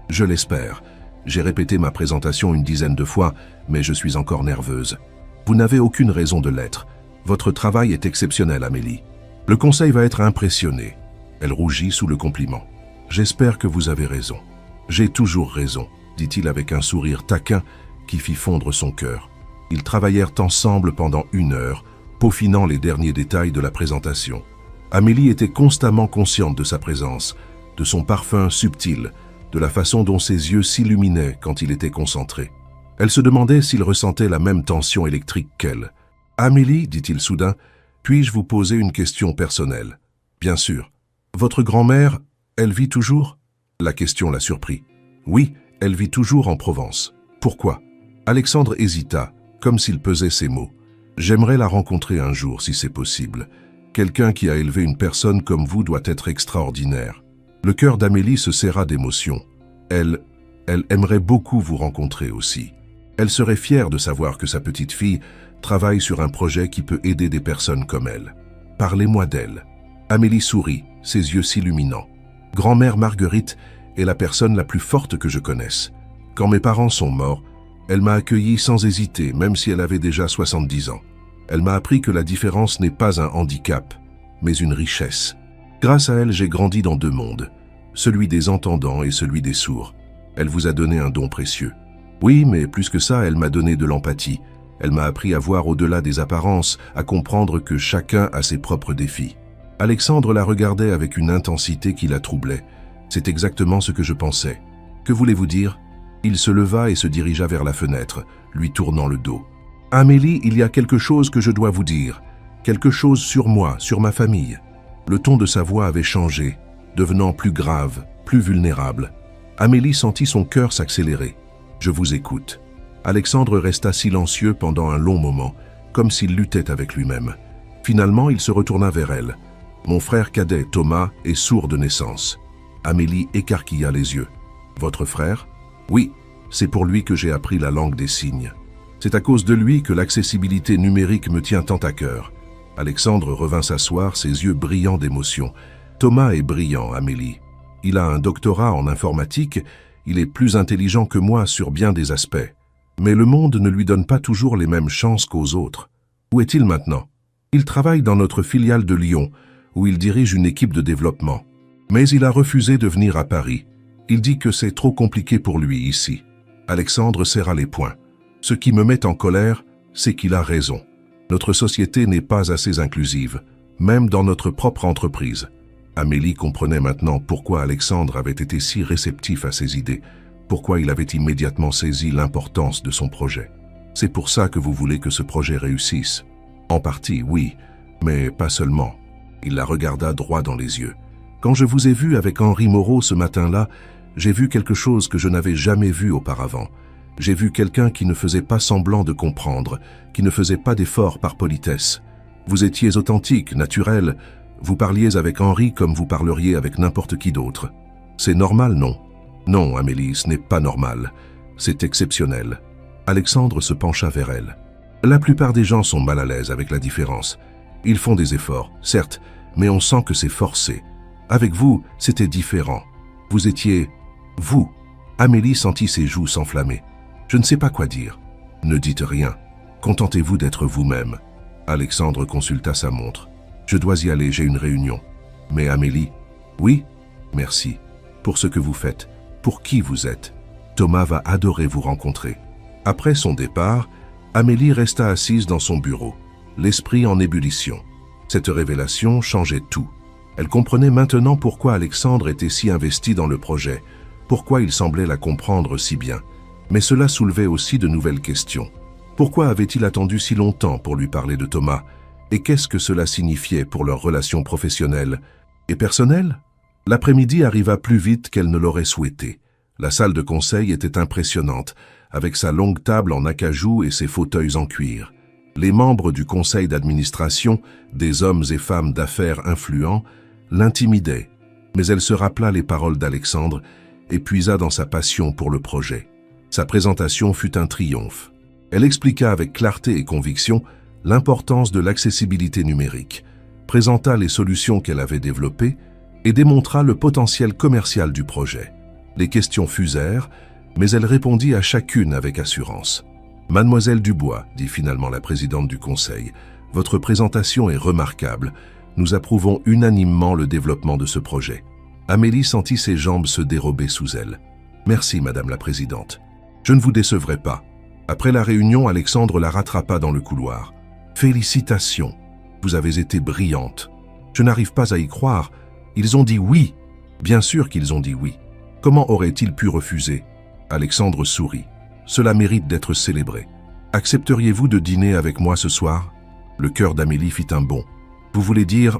Speaker 1: Je l'espère. J'ai répété ma présentation une dizaine de fois, mais je suis encore nerveuse. Vous n'avez aucune raison de l'être. Votre travail est exceptionnel, Amélie. Le conseil va être impressionné. » Elle rougit sous le compliment. « J'espère que vous avez raison. »« J'ai toujours raison, » dit-il avec un sourire taquin qui fit fondre son cœur. Ils travaillèrent ensemble pendant 1 heure, peaufinant les derniers détails de la présentation. Amélie était constamment consciente de sa présence, de son parfum subtil, de la façon dont ses yeux s'illuminaient quand il était concentré. Elle se demandait s'il ressentait la même tension électrique qu'elle. « Amélie, dit-il soudain, puis-je vous poser une question personnelle ?»« Bien sûr. Votre grand-mère, elle vit toujours ?» La question la surprit. « Oui, elle vit toujours en Provence. Pourquoi ?» Alexandre hésita, comme s'il pesait ses mots. « J'aimerais la rencontrer un jour, si c'est possible. Quelqu'un qui a élevé une personne comme vous doit être extraordinaire. » Le cœur d'Amélie se serra d'émotion. Elle aimerait beaucoup vous rencontrer aussi. Elle serait fière de savoir que sa petite fille travaille sur un projet qui peut aider des personnes comme elle. Parlez-moi d'elle. Amélie sourit, ses yeux s'illuminant. Grand-mère Marguerite est la personne la plus forte que je connaisse. Quand mes parents sont morts, elle m'a accueilli sans hésiter, même si elle avait déjà 70 ans. Elle m'a appris que la différence n'est pas un handicap, mais une richesse. Grâce à elle, j'ai grandi dans 2 mondes, celui des entendants et celui des sourds. Elle vous a donné un don précieux. Oui, mais plus que ça, elle m'a donné de l'empathie. Elle m'a appris à voir au-delà des apparences, à comprendre que chacun a ses propres défis. Alexandre la regardait avec une intensité qui la troublait. C'est exactement ce que je pensais. Que voulez-vous dire ? Il se leva et se dirigea vers la fenêtre, lui tournant le dos. « Amélie, il y a quelque chose que je dois vous dire. Quelque chose sur moi, sur ma famille. Le ton de sa voix avait changé, devenant plus grave, plus vulnérable. Amélie sentit son cœur s'accélérer. « Je vous écoute. » Alexandre resta silencieux pendant un long moment, comme s'il luttait avec lui-même. Finalement, il se retourna vers elle. « Mon frère cadet, Thomas, est sourd de naissance. » Amélie écarquilla les yeux. « Votre frère ? » ?»« Oui, c'est pour lui que j'ai appris la langue des signes. C'est à cause de lui que l'accessibilité numérique me tient tant à cœur. » Alexandre revint s'asseoir, ses yeux brillants d'émotion. « Thomas est brillant, Amélie. Il a un doctorat en informatique, il est plus intelligent que moi sur bien des aspects. Mais le monde ne lui donne pas toujours les mêmes chances qu'aux autres. Où est-il maintenant? Il travaille dans notre filiale de Lyon, où il dirige une équipe de développement. Mais il a refusé de venir à Paris. Il dit que c'est trop compliqué pour lui ici. » Alexandre serra les poings. « Ce qui me met en colère, c'est qu'il a raison. Notre société n'est pas assez inclusive, même dans notre propre entreprise. » Amélie comprenait maintenant pourquoi Alexandre avait été si réceptif à ses idées, pourquoi il avait immédiatement saisi l'importance de son projet. « C'est pour ça que vous voulez que ce projet réussisse. »« En partie, oui, mais pas seulement. » Il la regarda droit dans les yeux. « Quand je vous ai vu avec Henri Moreau ce matin-là, j'ai vu quelque chose que je n'avais jamais vu auparavant. J'ai vu quelqu'un qui ne faisait pas semblant de comprendre, qui ne faisait pas d'efforts par politesse. Vous étiez authentique, naturel. Vous parliez avec Henri comme vous parleriez avec n'importe qui d'autre. C'est normal, non? » « Non, Amélie, ce n'est pas normal. C'est exceptionnel. » Alexandre se pencha vers elle. « La plupart des gens sont mal à l'aise avec la différence. Ils font des efforts, certes, mais on sent que c'est forcé. Avec vous, c'était différent. Vous étiez... vous. » Amélie sentit ses joues s'enflammer. « Je ne sais pas quoi dire. »« Ne dites rien. Contentez-vous d'être vous-même. » Alexandre consulta sa montre. « Je dois y aller, j'ai une réunion. »« Mais Amélie... »« Oui, merci. Pour ce que vous faites. Pour qui vous êtes. Thomas va adorer vous rencontrer. » Après son départ, Amélie resta assise dans son bureau, l'esprit en ébullition. Cette révélation changeait tout. Elle comprenait maintenant pourquoi Alexandre était si investi dans le projet, pourquoi il semblait la comprendre si bien. Mais cela soulevait aussi de nouvelles questions. Pourquoi avait-il attendu si longtemps pour lui parler de Thomas? Et qu'est-ce que cela signifiait pour leur relation professionnelle et personnelle? L'après-midi arriva plus vite qu'elle ne l'aurait souhaité. La salle de conseil était impressionnante, avec sa longue table en acajou et ses fauteuils en cuir. Les membres du conseil d'administration, des hommes et femmes d'affaires influents, l'intimidaient. Mais elle se rappela les paroles d'Alexandre et puisa dans sa passion pour le projet. Sa présentation fut un triomphe. Elle expliqua avec clarté et conviction l'importance de l'accessibilité numérique, présenta les solutions qu'elle avait développées et démontra le potentiel commercial du projet. Les questions fusèrent, mais elle répondit à chacune avec assurance. « Mademoiselle Dubois, dit finalement la présidente du conseil, votre présentation est remarquable. Nous approuvons unanimement le développement de ce projet. » Amélie sentit ses jambes se dérober sous elle. « Merci, Madame la Présidente. Je ne vous décevrai pas. » Après la réunion, Alexandre la rattrapa dans le couloir. « Félicitations, vous avez été brillante. Je n'arrive pas à y croire. Ils ont dit oui. Bien sûr qu'ils ont dit oui. Comment auraient-ils pu refuser ?» Alexandre sourit. « Cela mérite d'être célébré. Accepteriez-vous de dîner avec moi ce soir ?» Le cœur d'Amélie fit un bond. « Vous voulez dire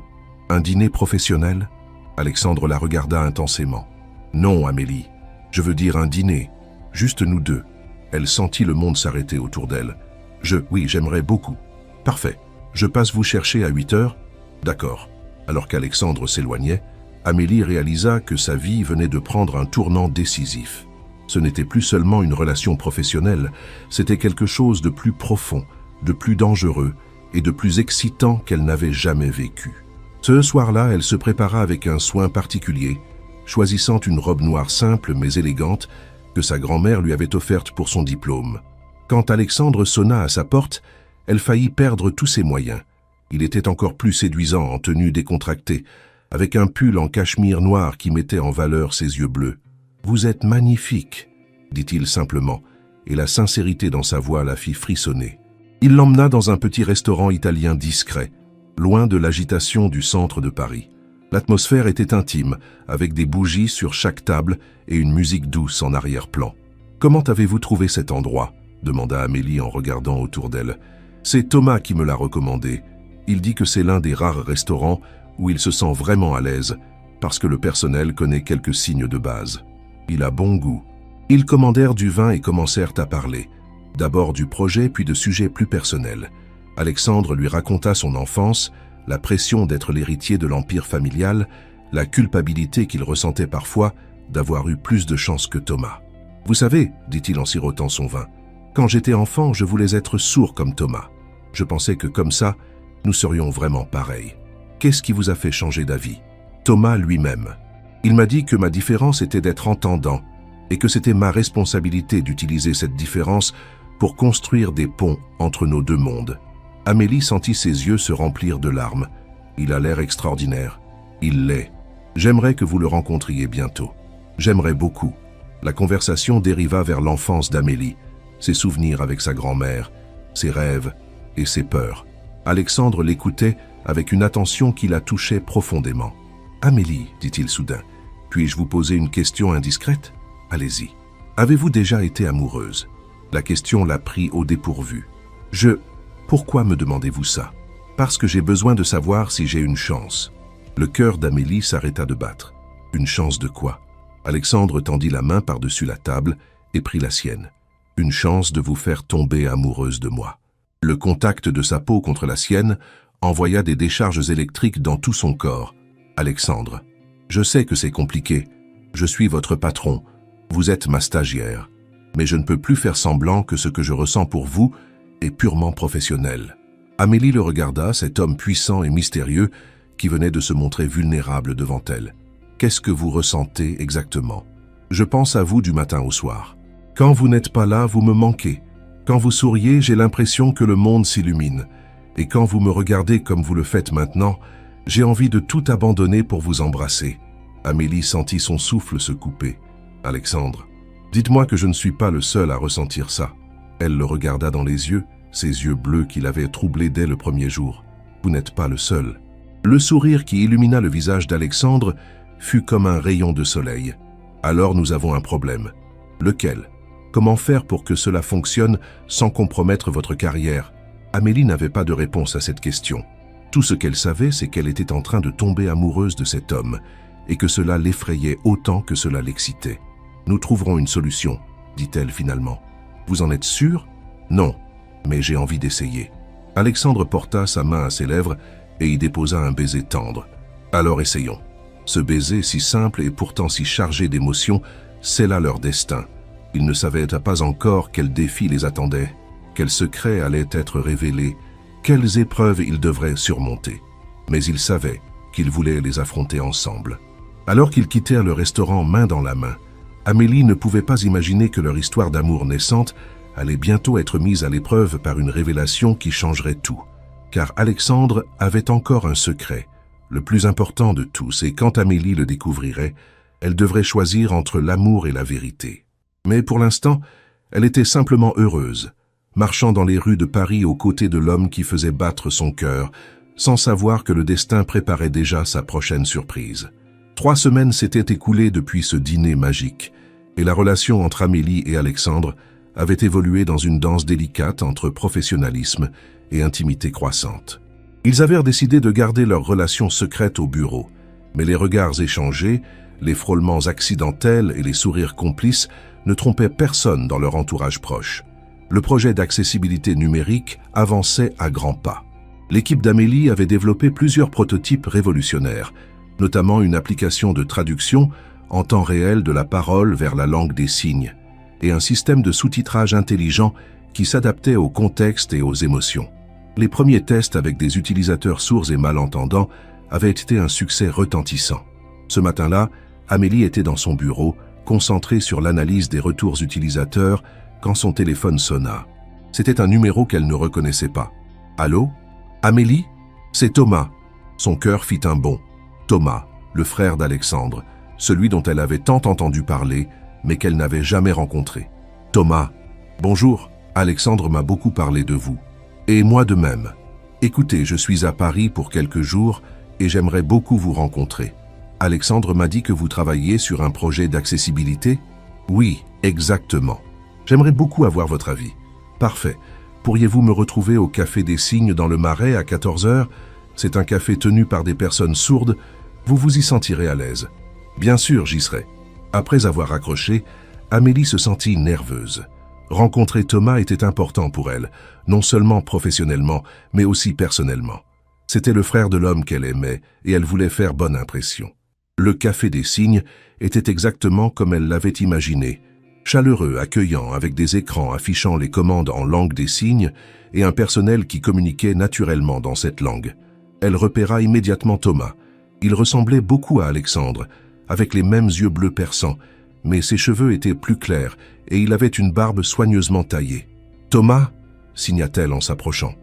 Speaker 1: un dîner professionnel ?» Alexandre la regarda intensément. « Non, Amélie. Je veux dire un dîner. Juste nous deux. » Elle sentit le monde s'arrêter autour d'elle. « Oui, j'aimerais beaucoup. »« Parfait. Je passe vous chercher à 8 heures ?»« D'accord. » Alors qu'Alexandre s'éloignait, Amélie réalisa que sa vie venait de prendre un tournant décisif. Ce n'était plus seulement une relation professionnelle, c'était quelque chose de plus profond, de plus dangereux et de plus excitant qu'elle n'avait jamais vécu. Ce soir-là, elle se prépara avec un soin particulier, choisissant une robe noire simple mais élégante que sa grand-mère lui avait offerte pour son diplôme. Quand Alexandre sonna à sa porte, elle faillit perdre tous ses moyens. Il était encore plus séduisant en tenue décontractée, avec un pull en cachemire noir qui mettait en valeur ses yeux bleus. « Vous êtes magnifique », dit-il simplement, et la sincérité dans sa voix la fit frissonner. Il l'emmena dans un petit restaurant italien discret, loin de l'agitation du centre de Paris. L'atmosphère était intime, avec des bougies sur chaque table et une musique douce en arrière-plan. « Comment avez-vous trouvé cet endroit ?» demanda Amélie en regardant autour d'elle. « C'est Thomas qui me l'a recommandé. Il dit que c'est l'un des rares restaurants où il se sent vraiment à l'aise, parce que le personnel connaît quelques signes de base. Il a bon goût. Ils commandèrent du vin et commencèrent à parler, d'abord du projet puis de sujets plus personnels. Alexandre lui raconta son enfance, la pression d'être l'héritier de l'empire familial, la culpabilité qu'il ressentait parfois d'avoir eu plus de chance que Thomas. « Vous savez, dit-il en sirotant son vin, quand j'étais enfant, je voulais être sourd comme Thomas. Je pensais que comme ça, nous serions vraiment pareils. Qu'est-ce qui vous a fait changer d'avis ? Thomas lui-même. Il m'a dit que ma différence était d'être entendant et que c'était ma responsabilité d'utiliser cette différence pour construire des ponts entre nos deux mondes. » Amélie sentit ses yeux se remplir de larmes. Il a l'air extraordinaire. Il l'est. J'aimerais que vous le rencontriez bientôt. J'aimerais beaucoup. La conversation dériva vers l'enfance d'Amélie, ses souvenirs avec sa grand-mère, ses rêves et ses peurs. Alexandre l'écoutait avec une attention qui la touchait profondément. « Amélie, dit-il soudain, puis-je vous poser une question indiscrète ? Allez-y. Avez-vous déjà été amoureuse ? » La question l'a pris au dépourvu. « Pourquoi me demandez-vous ça ? Parce que j'ai besoin de savoir si j'ai une chance. » Le cœur d'Amélie s'arrêta de battre. « Une chance de quoi ?» Alexandre tendit la main par-dessus la table et prit la sienne. « Une chance de vous faire tomber amoureuse de moi. » Le contact de sa peau contre la sienne envoya des décharges électriques dans tout son corps. « Alexandre, je sais que c'est compliqué. Je suis votre patron. Vous êtes ma stagiaire. Mais je ne peux plus faire semblant que ce que je ressens pour vous est purement professionnel. » Amélie le regarda, cet homme puissant et mystérieux qui venait de se montrer vulnérable devant elle. « Qu'est-ce que vous ressentez exactement ? Je pense à vous du matin au soir. Quand vous n'êtes pas là, vous me manquez. Quand vous souriez, j'ai l'impression que le monde s'illumine. Et quand vous me regardez comme vous le faites maintenant, j'ai envie de tout abandonner pour vous embrasser. » Amélie sentit son souffle se couper. « Alexandre, dites-moi que je ne suis pas le seul à ressentir ça. » Elle le regarda dans les yeux, ses yeux bleus qui l'avaient troublé dès le premier jour. « Vous n'êtes pas le seul. » Le sourire qui illumina le visage d'Alexandre fut comme un rayon de soleil. « Alors nous avons un problème. Lequel ? Comment faire pour que cela fonctionne sans compromettre votre carrière ?» Amélie n'avait pas de réponse à cette question. Tout ce qu'elle savait, c'est qu'elle était en train de tomber amoureuse de cet homme et que cela l'effrayait autant que cela l'excitait. « Nous trouverons une solution, » dit-elle finalement. « Vous en êtes sûr ? Non, mais j'ai envie d'essayer. » Alexandre porta sa main à ses lèvres et y déposa un baiser tendre. « Alors essayons. » Ce baiser si simple et pourtant si chargé d'émotions scella leur destin. Ils ne savaient pas encore quels défis les attendaient, quels secrets allaient être révélés, quelles épreuves ils devraient surmonter. Mais ils savaient qu'ils voulaient les affronter ensemble. Alors qu'ils quittèrent le restaurant main dans la main, Amélie ne pouvait pas imaginer que leur histoire d'amour naissante allait bientôt être mise à l'épreuve par une révélation qui changerait tout. Car Alexandre avait encore un secret, le plus important de tous, et quand Amélie le découvrirait, elle devrait choisir entre l'amour et la vérité. Mais pour l'instant, elle était simplement heureuse, marchant dans les rues de Paris aux côtés de l'homme qui faisait battre son cœur, sans savoir que le destin préparait déjà sa prochaine surprise. 3 semaines s'étaient écoulées depuis ce dîner magique, et la relation entre Amélie et Alexandre avait évolué dans une danse délicate entre professionnalisme et intimité croissante. Ils avaient décidé de garder leur relation secrète au bureau, mais les regards échangés, les frôlements accidentels et les sourires complices ne trompaient personne dans leur entourage proche. Le projet d'accessibilité numérique avançait à grands pas. L'équipe d'Amélie avait développé plusieurs prototypes révolutionnaires, notamment une application de traduction en temps réel de la parole vers la langue des signes, et un système de sous-titrage intelligent qui s'adaptait au contexte et aux émotions. Les premiers tests avec des utilisateurs sourds et malentendants avaient été un succès retentissant. Ce matin-là, Amélie était dans son bureau, concentrée sur l'analyse des retours utilisateurs, quand son téléphone sonna. C'était un numéro qu'elle ne reconnaissait pas. « Allô ? Amélie ? C'est Thomas. » Son cœur fit un bond. Thomas, le frère d'Alexandre, celui dont elle avait tant entendu parler, mais qu'elle n'avait jamais rencontré. « Thomas, bonjour, Alexandre m'a beaucoup parlé de vous. Et moi de même. Écoutez, je suis à Paris pour quelques jours et j'aimerais beaucoup vous rencontrer. Alexandre m'a dit que vous travailliez sur un projet d'accessibilité ? Oui, exactement. J'aimerais beaucoup avoir votre avis. Parfait. Pourriez-vous me retrouver au Café des Signes dans le Marais à 14h ? C'est un café tenu par des personnes sourdes, vous vous y sentirez à l'aise. Bien sûr, j'y serai. Après avoir raccroché, Amélie se sentit nerveuse. Rencontrer Thomas était important pour elle, non seulement professionnellement, mais aussi personnellement. C'était le frère de l'homme qu'elle aimait et elle voulait faire bonne impression. Le Café des Signes était exactement comme elle l'avait imaginé, chaleureux, accueillant, avec des écrans affichant les commandes en langue des signes et un personnel qui communiquait naturellement dans cette langue. Elle repéra immédiatement Thomas. Il ressemblait beaucoup à Alexandre, avec les mêmes yeux bleus perçants, mais ses cheveux étaient plus clairs et il avait une barbe soigneusement taillée. « Thomas » signa-t-elle en s'approchant.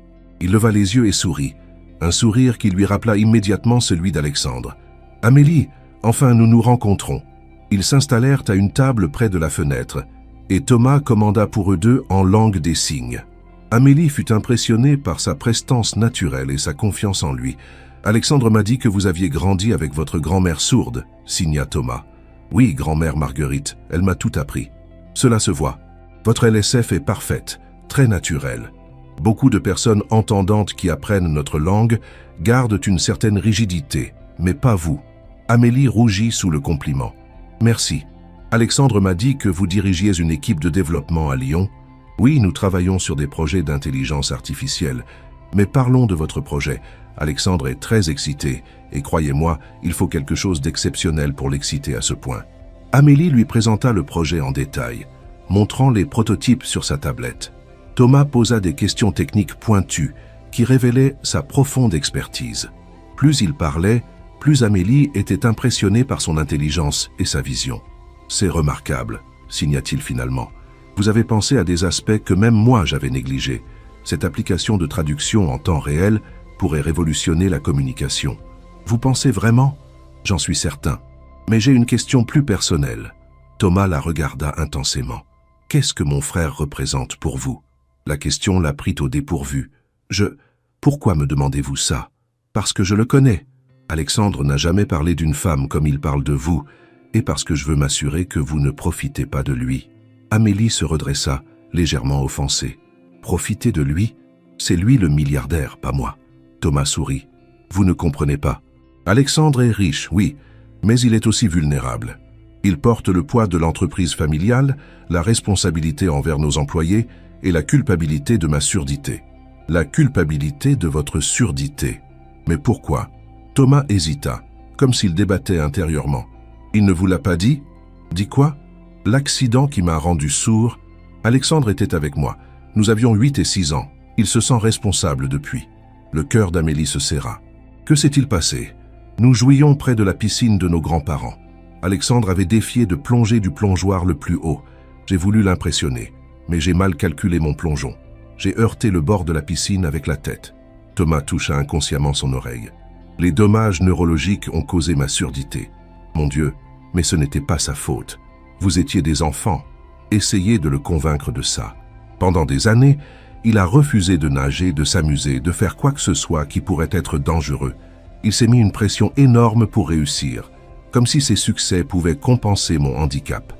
Speaker 1: Il leva les yeux et sourit, un sourire qui lui rappela immédiatement celui d'Alexandre. « Amélie, enfin nous nous rencontrons. » Ils s'installèrent à une table près de la fenêtre et Thomas commanda pour eux deux en langue des signes. Amélie fut impressionnée par sa prestance naturelle et sa confiance en lui. « Alexandre m'a dit que vous aviez grandi avec votre grand-mère sourde, » signa Thomas. « Oui, grand-mère Marguerite, elle m'a tout appris. Cela se voit. Votre LSF est parfaite, très naturelle. Beaucoup de personnes entendantes qui apprennent notre langue gardent une certaine rigidité, mais pas vous. » Amélie rougit sous le compliment. « Merci. Alexandre m'a dit que vous dirigiez une équipe de développement à Lyon. Oui, nous travaillons sur des projets d'intelligence artificielle. Mais parlons de votre projet. Alexandre est très excité, et croyez-moi, il faut quelque chose d'exceptionnel pour l'exciter à ce point. » Amélie lui présenta le projet en détail, montrant les prototypes sur sa tablette. Thomas posa des questions techniques pointues qui révélaient sa profonde expertise. Plus il parlait, plus Amélie était impressionnée par son intelligence et sa vision. « C'est remarquable, » signa-t-il finalement. « Vous avez pensé à des aspects que même moi j'avais négligés. Cette application de traduction en temps réel pourrait révolutionner la communication. Vous pensez vraiment ? J'en suis certain. Mais j'ai une question plus personnelle. » Thomas la regarda intensément. « Qu'est-ce que mon frère représente pour vous ?» La question la prit au dépourvu. « Pourquoi me demandez-vous ça ? Parce que je le connais. Alexandre n'a jamais parlé d'une femme comme il parle de vous, et parce que je veux m'assurer que vous ne profitez pas de lui. » Amélie se redressa, légèrement offensée. « Profiter de lui ? C'est lui le milliardaire, pas moi. » Thomas sourit. « Vous ne comprenez pas. Alexandre est riche, oui, mais il est aussi vulnérable. Il porte le poids de l'entreprise familiale, la responsabilité envers nos employés et la culpabilité de ma surdité. La culpabilité de votre surdité. Mais pourquoi ?» Thomas hésita, comme s'il débattait intérieurement. « Il ne vous l'a pas dit ?»« Dit quoi ?»« L'accident qui m'a rendu sourd. Alexandre était avec moi. Nous avions 8 et 6 ans. Il se sent responsable depuis. » Le cœur d'Amélie se serra. « Que s'est-il passé ? » « Nous jouions près de la piscine de nos grands-parents. Alexandre avait défié de plonger du plongeoir le plus haut. J'ai voulu l'impressionner, mais j'ai mal calculé mon plongeon. J'ai heurté le bord de la piscine avec la tête. » Thomas toucha inconsciemment son oreille. « Les dommages neurologiques ont causé ma surdité. Mon Dieu, mais ce n'était pas sa faute. Vous étiez des enfants. Essayez de le convaincre de ça. Pendant des années, il a refusé de nager, de s'amuser, de faire quoi que ce soit qui pourrait être dangereux. Il s'est mis une pression énorme pour réussir, comme si ses succès pouvaient compenser mon handicap. »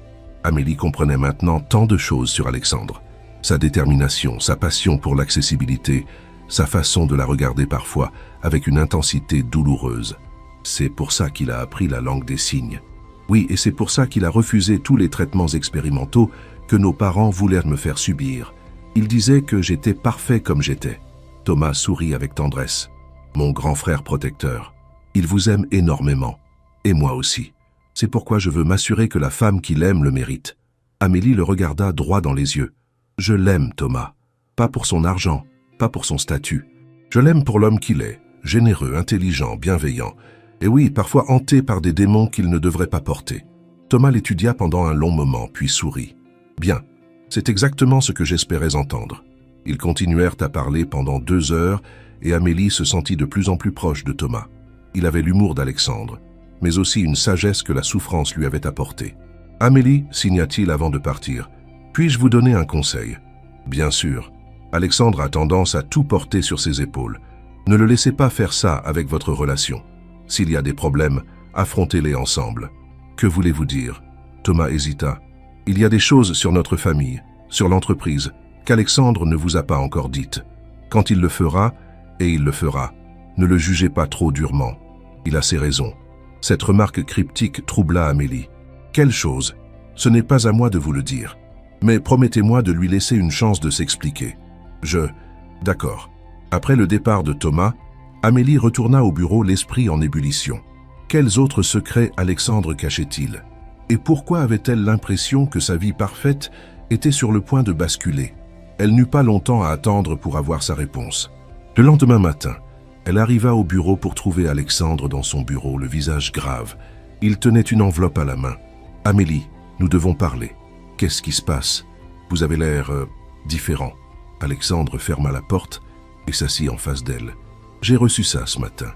Speaker 1: Amélie comprenait maintenant tant de choses sur Alexandre. Sa détermination, sa passion pour l'accessibilité, sa façon de la regarder parfois avec une intensité douloureuse. C'est pour ça qu'il a appris la langue des signes. Oui, et c'est pour ça qu'il a refusé tous les traitements expérimentaux que nos parents voulaient me faire subir. Il disait que j'étais parfait comme j'étais. Thomas sourit avec tendresse. « Mon grand frère protecteur, il vous aime énormément, et moi aussi. C'est pourquoi je veux m'assurer que la femme qu'il aime le mérite. » Amélie le regarda droit dans les yeux. « Je l'aime, Thomas. Pas pour son argent, pas pour son statut. Je l'aime pour l'homme qu'il est, généreux, intelligent, bienveillant, et oui, parfois hanté par des démons qu'il ne devrait pas porter. » Thomas l'étudia pendant un long moment, puis sourit. « Bien, c'est exactement ce que j'espérais entendre. » Ils continuèrent à parler pendant 2 heures, et Amélie se sentit de plus en plus proche de Thomas. Il avait l'humour d'Alexandre, mais aussi une sagesse que la souffrance lui avait apportée. « Amélie, signa-t-il avant de partir, puis-je vous donner un conseil ?»« Bien sûr. Alexandre a tendance à tout porter sur ses épaules. Ne le laissez pas faire ça avec votre relation. S'il y a des problèmes, affrontez-les ensemble. » « Que voulez-vous dire ?» Thomas hésita. « Il y a des choses sur notre famille, sur l'entreprise, qu'Alexandre ne vous a pas encore dites. Quand il le fera, et il le fera, Ne le jugez pas trop durement. Il a ses raisons. » Cette remarque cryptique troubla Amélie. « Quelle chose? Ce n'est pas à moi de vous le dire. Mais promettez-moi de lui laisser une chance de s'expliquer. » D'accord. Après le départ de Thomas, Amélie retourna au bureau, l'esprit en ébullition. Quels autres secrets Alexandre cachait-il? Et pourquoi avait-elle l'impression que sa vie parfaite était sur le point de basculer? Elle n'eut pas longtemps à attendre pour avoir sa réponse. Le lendemain matin, elle arriva au bureau pour trouver Alexandre dans son bureau, le visage grave. Il tenait une enveloppe à la main. « Amélie, nous devons parler. Qu'est-ce qui se passe? Vous avez l'air différent. » Alexandre ferma la porte et s'assit en face d'elle. « J'ai reçu ça ce matin. »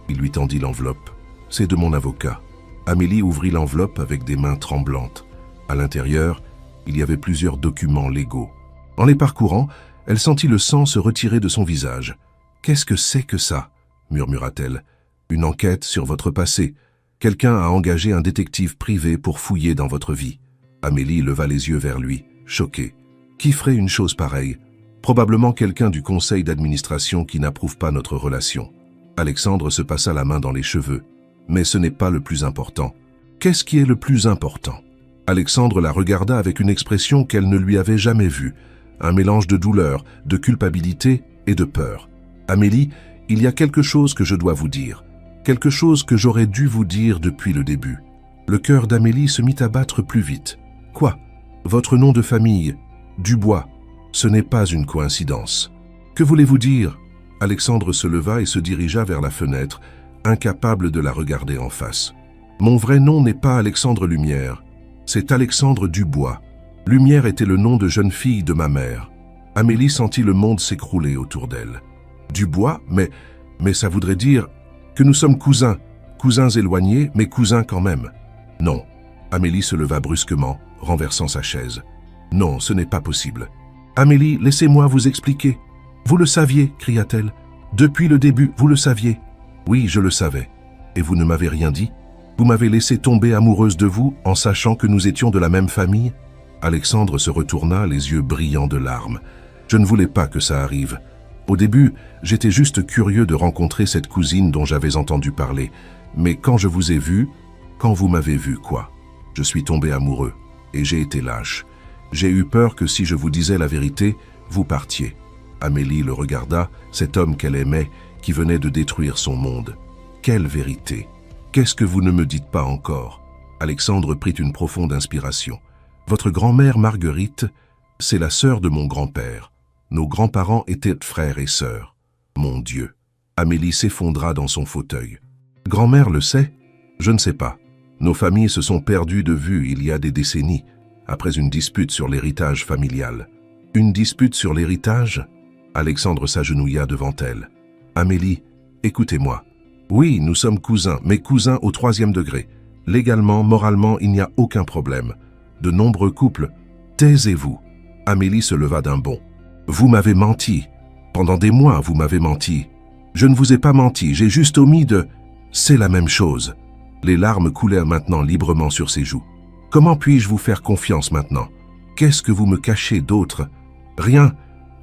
Speaker 1: Il lui tendit l'enveloppe. « C'est de mon avocat. » Amélie ouvrit l'enveloppe avec des mains tremblantes. À l'intérieur, il y avait plusieurs documents légaux. En les parcourant, elle sentit le sang se retirer de son visage. « Qu'est-ce que c'est que ça ?» murmura-t-elle. « Une enquête sur votre passé. Quelqu'un a engagé un détective privé pour fouiller dans votre vie. » Amélie leva les yeux vers lui, choquée. Qui ferait une chose pareille? Probablement quelqu'un du conseil d'administration qui n'approuve pas notre relation. Alexandre se passa la main dans les cheveux. Mais ce n'est pas le plus important. Qu'est-ce qui est le plus important? Alexandre la regarda avec une expression qu'elle ne lui avait jamais vue. Un mélange de douleur, de culpabilité et de peur. « Amélie, il y a quelque chose que je dois vous dire. Quelque chose que j'aurais dû vous dire depuis le début. » Le cœur d'Amélie se mit à battre plus vite. « Quoi? Votre nom de famille, Dubois. Ce n'est pas une coïncidence. »« Que voulez-vous dire ?» Alexandre se leva et se dirigea vers la fenêtre, incapable de la regarder en face. « Mon vrai nom n'est pas Alexandre Lumière. C'est Alexandre Dubois. Lumière était le nom de jeune fille de ma mère. » Amélie sentit le monde s'écrouler autour d'elle. « Dubois? Mais ça voudrait dire que nous sommes cousins. Cousins éloignés, mais cousins quand même. » « Non. » Amélie se leva brusquement, renversant sa chaise. « Non, ce n'est pas possible. »« Amélie, laissez-moi vous expliquer. »« Vous le saviez, cria-t-elle. Depuis le début, vous le saviez. »« Oui, je le savais. Et vous ne m'avez rien dit? Vous m'avez laissé tomber amoureuse de vous en sachant que nous étions de la même famille ?» Alexandre se retourna, les yeux brillants de larmes. « Je ne voulais pas que ça arrive. Au début, j'étais juste curieux de rencontrer cette cousine dont j'avais entendu parler. Mais quand je vous ai vu, quand vous m'avez vu, quoi, je suis tombé amoureux et j'ai été lâche. J'ai eu peur que si je vous disais la vérité, vous partiez. » Amélie le regarda, cet homme qu'elle aimait, qui venait de détruire son monde. Quelle vérité? Qu'est-ce que vous ne me dites pas encore? Alexandre prit une profonde inspiration. Votre grand-mère Marguerite, c'est la sœur de mon grand-père. Nos grands-parents étaient frères et sœurs. Mon Dieu! Amélie s'effondra dans son fauteuil. Grand-mère le sait? Je ne sais pas. Nos familles se sont perdues de vue il y a des décennies, après une dispute sur l'héritage familial. Une dispute sur l'héritage? Alexandre s'agenouilla devant elle. Amélie, écoutez-moi. Oui, nous sommes cousins, mais cousins au 3e degré. Légalement, moralement, il n'y a aucun problème. De nombreux couples. Taisez-vous. Amélie se leva d'un bond. Vous m'avez menti. Pendant des mois, vous m'avez menti. Je ne vous ai pas menti, j'ai juste omis de... C'est la même chose. Les larmes coulèrent maintenant librement sur ses joues. Comment puis-je vous faire confiance maintenant? Qu'est-ce que vous me cachez d'autre? Rien.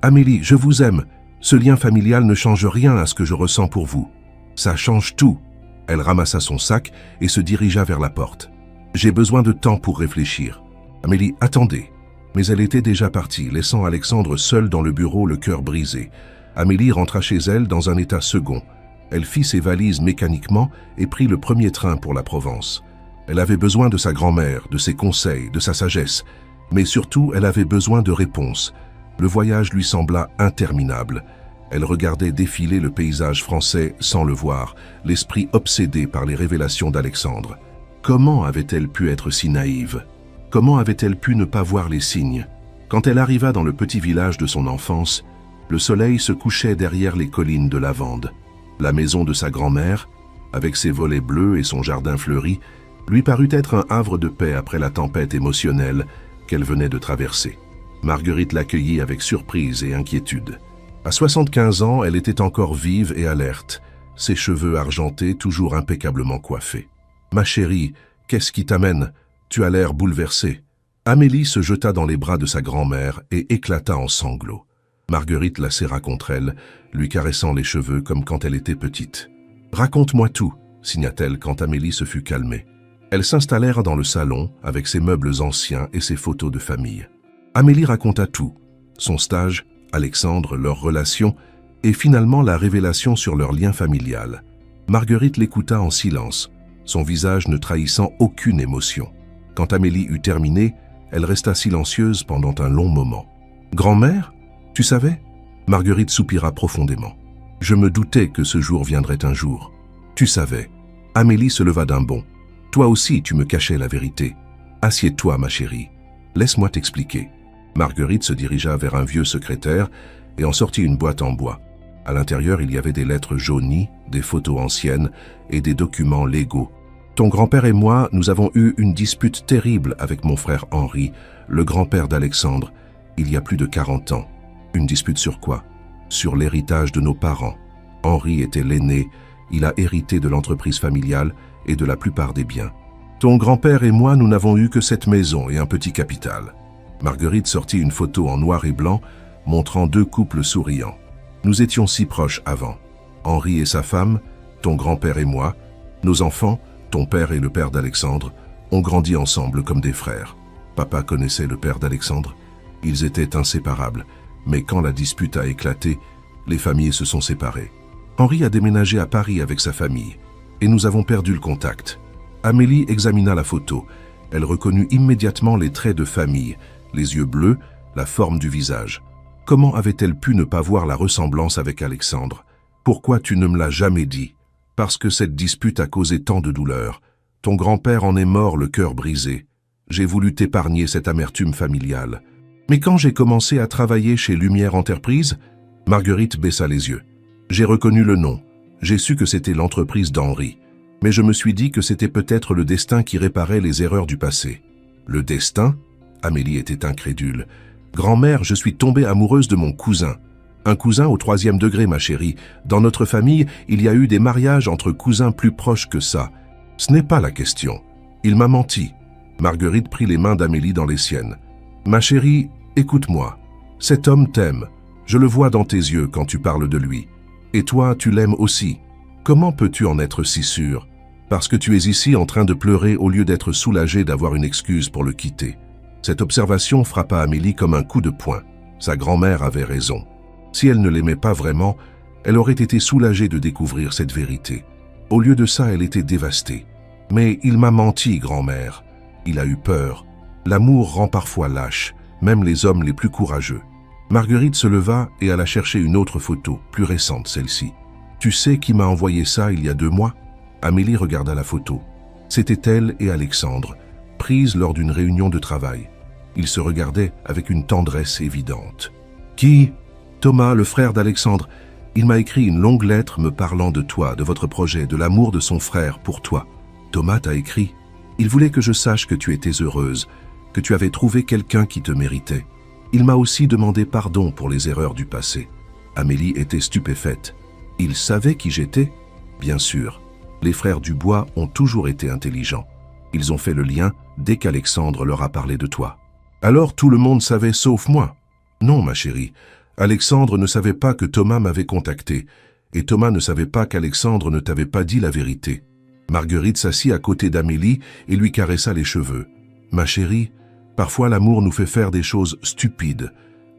Speaker 1: Amélie, je vous aime. Ce lien familial ne change rien à ce que je ressens pour vous. Ça change tout. Elle ramassa son sac et se dirigea vers la porte. J'ai besoin de temps pour réfléchir. Amélie, attendez. Mais elle était déjà partie, laissant Alexandre seul dans le bureau, le cœur brisé. Amélie rentra chez elle dans un état second. Elle fit ses valises mécaniquement et prit le premier train pour la Provence. Elle avait besoin de sa grand-mère, de ses conseils, de sa sagesse. Mais surtout, elle avait besoin de réponses. Le voyage lui sembla interminable. Elle regardait défiler le paysage français sans le voir, l'esprit obsédé par les révélations d'Alexandre. Comment avait-elle pu être si naïve? Comment avait-elle pu ne pas voir les signes? Quand elle arriva dans le petit village de son enfance, le soleil se couchait derrière les collines de lavande. La maison de sa grand-mère, avec ses volets bleus et son jardin fleuri, lui parut être un havre de paix après la tempête émotionnelle qu'elle venait de traverser. Marguerite l'accueillit avec surprise et inquiétude. À 75 ans, elle était encore vive et alerte, ses cheveux argentés toujours impeccablement coiffés. « Ma chérie, qu'est-ce qui t'amène? Tu as l'air bouleversée. » Amélie se jeta dans les bras de sa grand-mère et éclata en sanglots. « Marguerite la serra contre elle, lui caressant les cheveux comme quand elle était petite. « Raconte-moi tout », signa-t-elle quand Amélie se fut calmée. Elles s'installèrent dans le salon avec ses meubles anciens et ses photos de famille. Amélie raconta tout, son stage, Alexandre, leur relation et finalement la révélation sur leur lien familial. Marguerite l'écouta en silence, son visage ne trahissant aucune émotion. Quand Amélie eut terminé, elle resta silencieuse pendant un long moment. « Grand-mère, tu savais ?» Marguerite soupira profondément. « Je me doutais que ce jour viendrait un jour. Tu savais. » Amélie se leva d'un bond. « Toi aussi, tu me cachais la vérité. Assieds-toi, ma chérie. Laisse-moi t'expliquer. » Marguerite se dirigea vers un vieux secrétaire et en sortit une boîte en bois. À l'intérieur, il y avait des lettres jaunies, des photos anciennes et des documents légaux. « Ton grand-père et moi, nous avons eu une dispute terrible avec mon frère Henri, le grand-père d'Alexandre, il y a plus de 40 ans. Une dispute sur quoi? Sur l'héritage de nos parents. Henri était l'aîné, il a hérité de l'entreprise familiale et de la plupart des biens. Ton grand-père et moi, nous n'avons eu que cette maison et un petit capital. » Marguerite sortit une photo en noir et blanc, montrant deux couples souriants. « Nous étions si proches avant. Henri et sa femme, ton grand-père et moi, nos enfants, ton père et le père d'Alexandre, ont grandi ensemble comme des frères. Papa connaissait le père d'Alexandre. Ils étaient inséparables, mais quand la dispute a éclaté, les familles se sont séparées. Henri a déménagé à Paris avec sa famille, et nous avons perdu le contact. » Amélie examina la photo. Elle reconnut immédiatement les traits de famille, les yeux bleus, la forme du visage. Comment avait-elle pu ne pas voir la ressemblance avec Alexandre? « Pourquoi tu ne me l'as jamais dit? » « Parce que cette dispute a causé tant de douleur. Ton grand-père en est mort le cœur brisé. J'ai voulu t'épargner cette amertume familiale. Mais quand j'ai commencé à travailler chez Lumière Enterprise, Marguerite baissa les yeux. J'ai reconnu le nom. J'ai su que c'était l'entreprise d'Henri. Mais je me suis dit que c'était peut-être le destin qui réparait les erreurs du passé. Le destin? Amélie était incrédule. Grand-mère, je suis tombée amoureuse de mon cousin. Un cousin au 3e degré, ma chérie. Dans notre famille, il y a eu des mariages entre cousins plus proches que ça. Ce n'est pas la question. Il m'a menti. Marguerite prit les mains d'Amélie dans les siennes. Ma chérie, écoute-moi. Cet homme t'aime. Je le vois dans tes yeux quand tu parles de lui. Et toi, tu l'aimes aussi. Comment peux-tu en être si sûre? Parce que tu es ici en train de pleurer au lieu d'être soulagée d'avoir une excuse pour le quitter. Cette observation frappa Amélie comme un coup de poing. Sa grand-mère avait raison. Si elle ne l'aimait pas vraiment, elle aurait été soulagée de découvrir cette vérité. Au lieu de ça, elle était dévastée. Mais il m'a menti, grand-mère. Il a eu peur. L'amour rend parfois lâche, même les hommes les plus courageux. Marguerite se leva et alla chercher une autre photo, plus récente celle-ci. Tu sais qui m'a envoyé ça il y a 2 mois? Amélie regarda la photo. C'était elle et Alexandre, prises lors d'une réunion de travail. Ils se regardaient avec une tendresse évidente. Qui? Thomas, le frère d'Alexandre. Il m'a écrit une longue lettre me parlant de toi, de votre projet, de l'amour de son frère pour toi. Thomas t'a écrit. Il voulait que je sache que tu étais heureuse, que tu avais trouvé quelqu'un qui te méritait. Il m'a aussi demandé pardon pour les erreurs du passé. Amélie était stupéfaite. Il savait qui j'étais? Bien sûr. Les frères Dubois ont toujours été intelligents. Ils ont fait le lien dès qu'Alexandre leur a parlé de toi. Alors tout le monde savait sauf moi? Non, ma chérie. Alexandre ne savait pas que Thomas m'avait contacté, et Thomas ne savait pas qu'Alexandre ne t'avait pas dit la vérité. Marguerite s'assit à côté d'Amélie et lui caressa les cheveux. Ma chérie, parfois l'amour nous fait faire des choses stupides,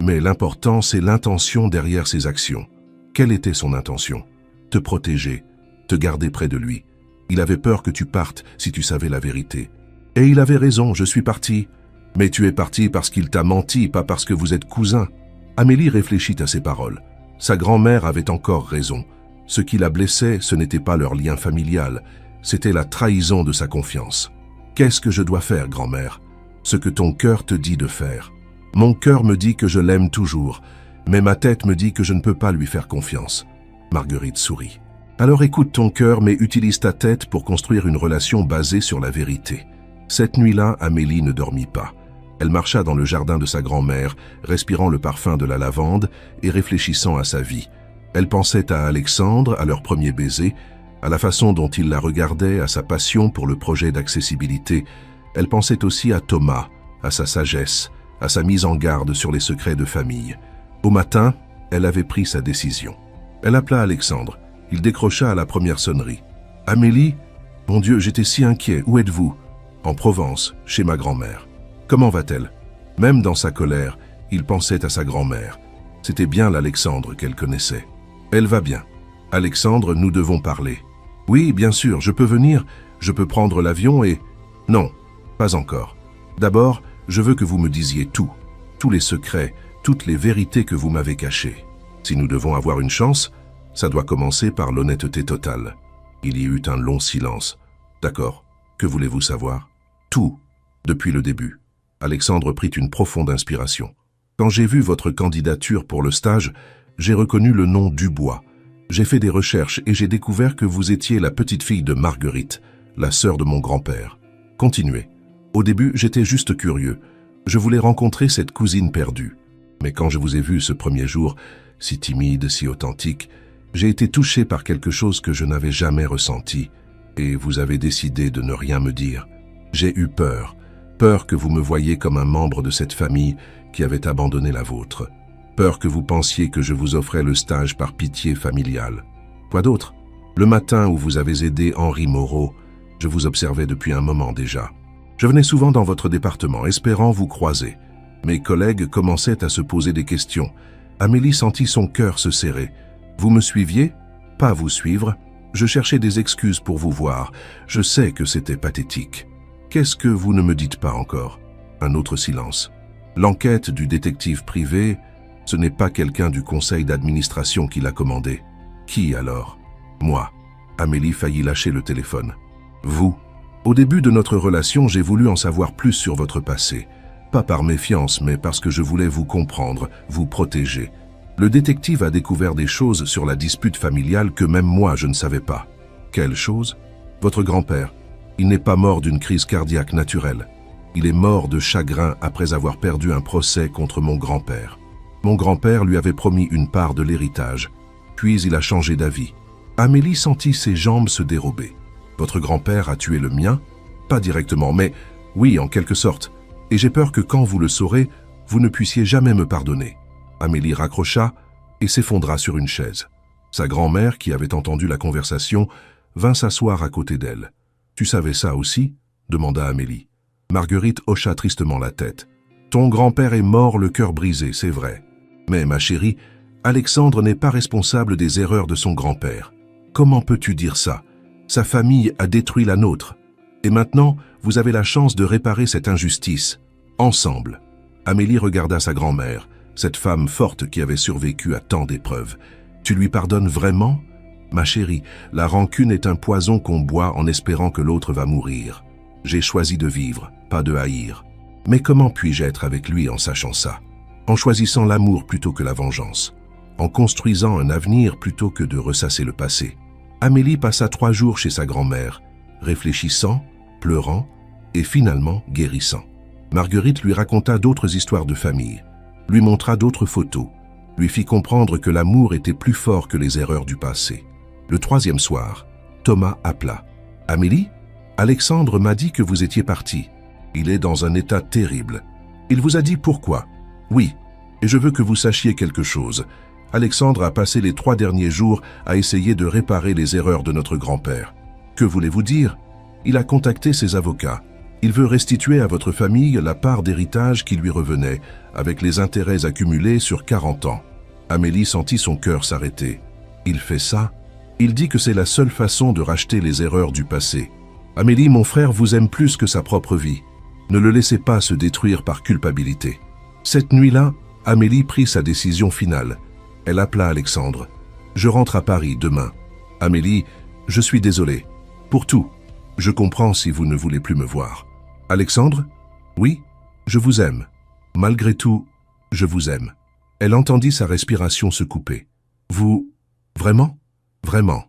Speaker 1: mais l'important c'est l'intention derrière ses actions. Quelle était son intention? Te protéger, te garder près de lui. Il avait peur que tu partes si tu savais la vérité. Et il avait raison, je suis parti. Mais tu es parti parce qu'il t'a menti, pas parce que vous êtes cousins. Amélie réfléchit à ces paroles. Sa grand-mère avait encore raison. Ce qui la blessait, ce n'était pas leur lien familial, c'était la trahison de sa confiance. Qu'est-ce que je dois faire, grand-mère? Ce que ton cœur te dit de faire. Mon cœur me dit que je l'aime toujours, mais ma tête me dit que je ne peux pas lui faire confiance. Marguerite sourit. Alors écoute ton cœur, mais utilise ta tête pour construire une relation basée sur la vérité. Cette nuit-là, Amélie ne dormit pas. Elle marcha dans le jardin de sa grand-mère, respirant le parfum de la lavande et réfléchissant à sa vie. Elle pensait à Alexandre, à leur premier baiser, à la façon dont il la regardait, à sa passion pour le projet d'accessibilité. Elle pensait aussi à Thomas, à sa sagesse, à sa mise en garde sur les secrets de famille. Au matin, Elle avait pris sa décision. Elle appela Alexandre. Il décrocha à la première sonnerie. « Amélie ? Mon Dieu, j'étais si inquiet. Où êtes-vous ?»« En Provence, chez ma grand-mère. »« Comment va-t-elle » Même dans sa colère, il pensait à sa grand-mère. C'était bien l'Alexandre qu'elle connaissait. « Elle va bien. »« Alexandre, nous devons parler. »« Oui, bien sûr, je peux venir. Je peux prendre l'avion et... » « Non, pas encore. D'abord, je veux que vous me disiez tout. Tous les secrets, toutes les vérités que vous m'avez cachées. Si nous devons avoir une chance, ça doit commencer par l'honnêteté totale. » Il y eut un long silence. « D'accord. Que voulez-vous savoir ?»« Tout. Depuis le début. » Alexandre prit une profonde inspiration. « Quand j'ai vu votre candidature pour le stage, j'ai reconnu le nom Dubois. J'ai fait des recherches et j'ai découvert que vous étiez la petite fille de Marguerite, la sœur de mon grand-père. Continuez. Au début, j'étais juste curieux. Je voulais rencontrer cette cousine perdue. Mais quand je vous ai vu ce premier jour, si timide, si authentique, j'ai été touché par quelque chose que je n'avais jamais ressenti. Et vous avez décidé de ne rien me dire. J'ai eu peur. Peur que vous me voyiez comme un membre de cette famille qui avait abandonné la vôtre. Peur que vous pensiez que je vous offrais le stage par pitié familiale. Quoi d'autre? Le matin où vous avez aidé Henri Moreau, je vous observais depuis un moment déjà. Je venais souvent dans votre département, espérant vous croiser. Mes collègues commençaient à se poser des questions. Amélie sentit son cœur se serrer. Vous me suiviez? Pas vous suivre. Je cherchais des excuses pour vous voir. Je sais que c'était pathétique. Qu'est-ce que vous ne me dites pas encore? Un autre silence. L'enquête du détective privé, ce n'est pas quelqu'un du conseil d'administration qui l'a commandé. Qui alors? Moi. Amélie faillit lâcher le téléphone. Vous. Au début de notre relation, j'ai voulu en savoir plus sur votre passé. Pas par méfiance, mais parce que je voulais vous comprendre, vous protéger. Le détective a découvert des choses sur la dispute familiale que même moi je ne savais pas. Quelles choses? Votre grand-père. Il n'est pas mort d'une crise cardiaque naturelle. Il est mort de chagrin après avoir perdu un procès contre mon grand-père. Mon grand-père lui avait promis une part de l'héritage. Puis il a changé d'avis. Amélie sentit ses jambes se dérober. Votre grand-père a tué le mien? Pas directement, mais oui, en quelque sorte. Et j'ai peur que quand vous le saurez, vous ne puissiez jamais me pardonner. Amélie raccrocha et s'effondra sur une chaise. Sa grand-mère, qui avait entendu la conversation, vint s'asseoir à côté d'elle. « Tu savais ça aussi ?» demanda Amélie. Marguerite hocha tristement la tête. « Ton grand-père est mort le cœur brisé, c'est vrai. Mais ma chérie, Alexandre n'est pas responsable des erreurs de son grand-père. Comment peux-tu dire ça ? Sa famille a détruit la nôtre. Et maintenant, vous avez la chance de réparer cette injustice. Ensemble. » Amélie regarda sa grand-mère, cette femme forte qui avait survécu à tant d'épreuves. « Tu lui pardonnes vraiment ? Ma chérie, la rancune est un poison qu'on boit en espérant que l'autre va mourir. J'ai choisi de vivre, pas de haïr. Mais comment puis-je être avec lui en sachant ça? En choisissant l'amour plutôt que la vengeance. En construisant un avenir plutôt que de ressasser le passé. » Amélie passa 3 jours chez sa grand-mère, réfléchissant, pleurant et finalement guérissant. Marguerite lui raconta d'autres histoires de famille, lui montra d'autres photos, lui fit comprendre que l'amour était plus fort que les erreurs du passé. Le 3e soir, Thomas appela. « Amélie, Alexandre m'a dit que vous étiez partie. Il est dans un état terrible. Il vous a dit pourquoi? Oui, et je veux que vous sachiez quelque chose. Alexandre a passé les 3 derniers jours à essayer de réparer les erreurs de notre grand-père. Que voulez-vous dire? Il a contacté ses avocats. Il veut restituer à votre famille la part d'héritage qui lui revenait, avec les intérêts accumulés sur 40 ans. » Amélie sentit son cœur s'arrêter. « Il fait ça? Il dit que c'est la seule façon de racheter les erreurs du passé. Amélie, mon frère vous aime plus que sa propre vie. Ne le laissez pas se détruire par culpabilité. » Cette nuit-là, Amélie prit sa décision finale. Elle appela Alexandre. « Je rentre à Paris demain. Amélie, je suis désolé. Pour tout. Je comprends si vous ne voulez plus me voir. Alexandre? Oui, je vous aime. Malgré tout, je vous aime. » Elle entendit sa respiration se couper. « Vous... Vraiment? Vraiment.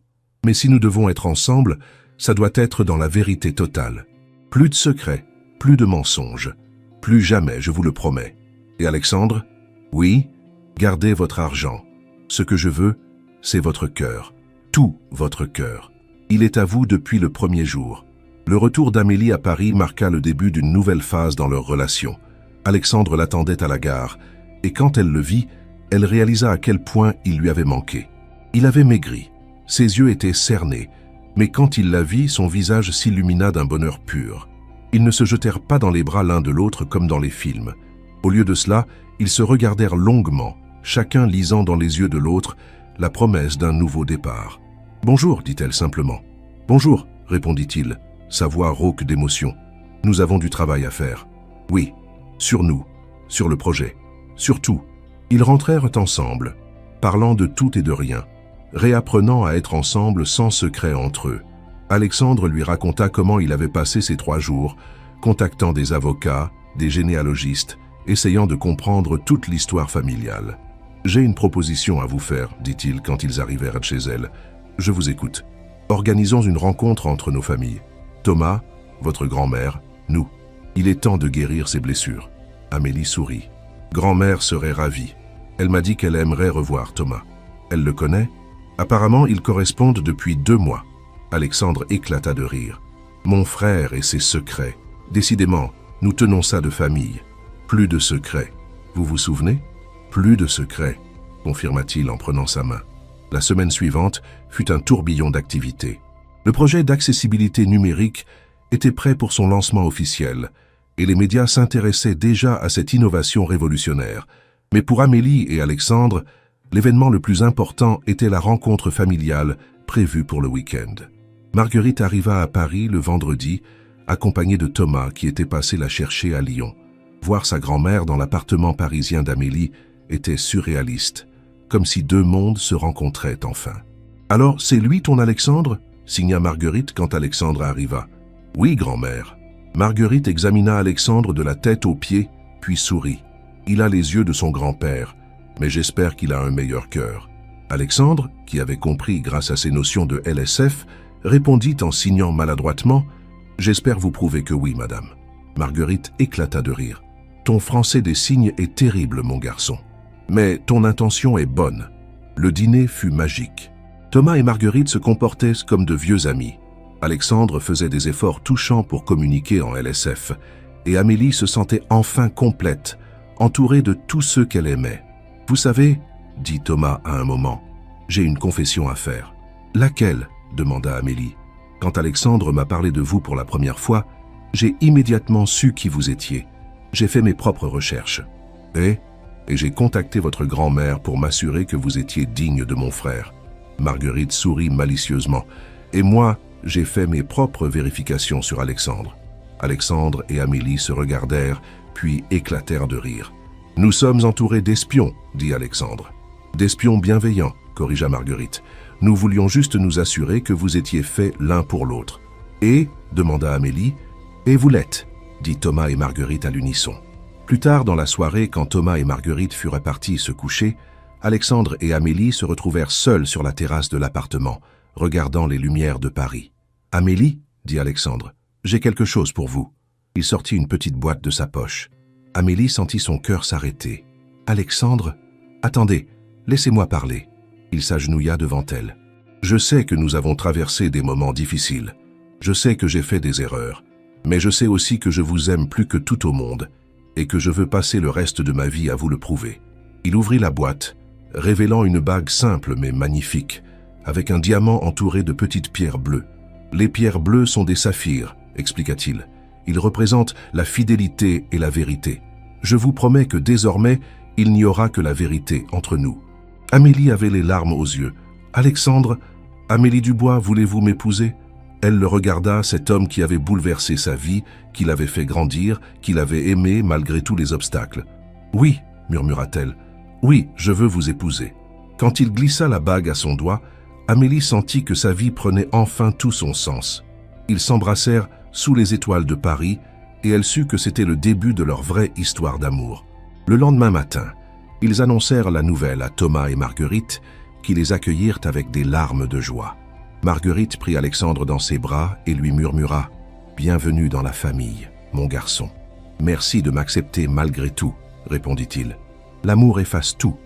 Speaker 1: Mais si nous devons être ensemble, ça doit être dans la vérité totale. Plus de secrets, plus de mensonges. Plus jamais, je vous le promets. Et Alexandre? Oui, gardez votre argent. Ce que je veux, c'est votre cœur. Tout votre cœur. Il est à vous depuis le premier jour. » Le retour d'Amélie à Paris marqua le début d'une nouvelle phase dans leur relation. Alexandre l'attendait à la gare, et quand elle le vit, Elle réalisa à quel point il lui avait manqué. Il avait maigri, ses yeux étaient cernés, mais quand il la vit, son visage s'illumina d'un bonheur pur. Ils ne se jetèrent pas dans les bras l'un de l'autre comme dans les films. Au lieu de cela, ils se regardèrent longuement, chacun lisant dans les yeux de l'autre la promesse d'un nouveau départ. « Bonjour », dit-elle simplement. « Bonjour », répondit-il, sa voix rauque d'émotion. « Nous avons du travail à faire. »« Oui, sur nous, sur le projet, sur tout. » Ils rentrèrent ensemble, parlant de tout et de rien, réapprenant à être ensemble sans secret entre eux. Alexandre lui raconta comment il avait passé ces 3 jours, contactant des avocats, des généalogistes, essayant de comprendre toute l'histoire familiale. « J'ai une proposition à vous faire, dit-il quand ils arrivèrent chez elle. Je vous écoute. Organisons une rencontre entre nos familles. Thomas, votre grand-mère, nous. Il est temps de guérir ses blessures. » Amélie sourit. « Grand-mère serait ravie. Elle m'a dit qu'elle aimerait revoir Thomas. Elle le connaît? Apparemment, ils correspondent depuis 2 mois. » Alexandre éclata de rire. « Mon frère et ses secrets. Décidément, nous tenons ça de famille. Plus de secrets. Vous vous souvenez? Plus de secrets, confirma-t-il en prenant sa main. La semaine suivante fut un tourbillon d'activités. Le projet d'accessibilité numérique était prêt pour son lancement officiel, et les médias s'intéressaient déjà à cette innovation révolutionnaire. Mais pour Amélie et Alexandre, l'événement le plus important était la rencontre familiale prévue pour le week-end. Marguerite arriva à Paris le vendredi, accompagnée de Thomas qui était passé la chercher à Lyon. Voir sa grand-mère dans l'appartement parisien d'Amélie était surréaliste, comme si 2 mondes se rencontraient enfin. « Alors, c'est lui ton Alexandre ?» signa Marguerite quand Alexandre arriva. « Oui, grand-mère. » Marguerite examina Alexandre de la tête aux pieds, puis sourit. « Il a les yeux de son grand-père, mais j'espère qu'il a un meilleur cœur. » Alexandre, qui avait compris grâce à ses notions de LSF, répondit en signant maladroitement « J'espère vous prouver que oui, madame. » Marguerite éclata de rire. « Ton français des signes est terrible, mon garçon. Mais ton intention est bonne. » Le dîner fut magique. Thomas et Marguerite se comportaient comme de vieux amis. Alexandre faisait des efforts touchants pour communiquer en LSF, et Amélie se sentait enfin complète, entourée de tous ceux qu'elle aimait. « Vous savez, » dit Thomas à un moment, « j'ai une confession à faire. »« Laquelle ?» demanda Amélie. « Quand Alexandre m'a parlé de vous pour la première fois, j'ai immédiatement su qui vous étiez. J'ai fait mes propres recherches. Et j'ai contacté votre grand-mère pour m'assurer que vous étiez digne de mon frère. » Marguerite sourit malicieusement. « Et moi, j'ai fait mes propres vérifications sur Alexandre. » Alexandre et Amélie se regardèrent, puis éclatèrent de rire. « Nous sommes entourés d'espions, » dit Alexandre. « D'espions bienveillants, » corrigea Marguerite. « Nous voulions juste nous assurer que vous étiez faits l'un pour l'autre. »« Et » demanda Amélie. « Et vous l'êtes, » dit Thomas et Marguerite à l'unisson. Plus tard dans la soirée, quand Thomas et Marguerite furent partis se coucher, Alexandre et Amélie se retrouvèrent seuls sur la terrasse de l'appartement, regardant les lumières de Paris. « Amélie, » dit Alexandre, « j'ai quelque chose pour vous. » Il sortit une petite boîte de sa poche. Amélie sentit son cœur s'arrêter. « Alexandre, attendez, laissez-moi parler. » Il s'agenouilla devant elle. « Je sais que nous avons traversé des moments difficiles. Je sais que j'ai fait des erreurs. Mais je sais aussi que je vous aime plus que tout au monde et que je veux passer le reste de ma vie à vous le prouver. » Il ouvrit la boîte, révélant une bague simple mais magnifique, avec un diamant entouré de petites pierres bleues. « Les pierres bleues sont des saphirs, » expliqua-t-il. « Ils représentent la fidélité et la vérité. Je vous promets que désormais, il n'y aura que la vérité entre nous. » Amélie avait les larmes aux yeux. « Alexandre, Amélie Dubois, voulez-vous m'épouser ?» Elle le regarda, cet homme qui avait bouleversé sa vie, qui l'avait fait grandir, qui l'avait aimé malgré tous les obstacles. « Oui, » murmura-t-elle, « oui, je veux vous épouser. » Quand il glissa la bague à son doigt, Amélie sentit que sa vie prenait enfin tout son sens. Ils s'embrassèrent sous les étoiles de Paris et elle sut que c'était le début de leur vraie histoire d'amour. Le lendemain matin, ils annoncèrent la nouvelle à Thomas et Marguerite qui les accueillirent avec des larmes de joie. Marguerite prit Alexandre dans ses bras et lui murmura « Bienvenue dans la famille, mon garçon. Merci de m'accepter malgré tout, » répondit-il. « L'amour efface tout, »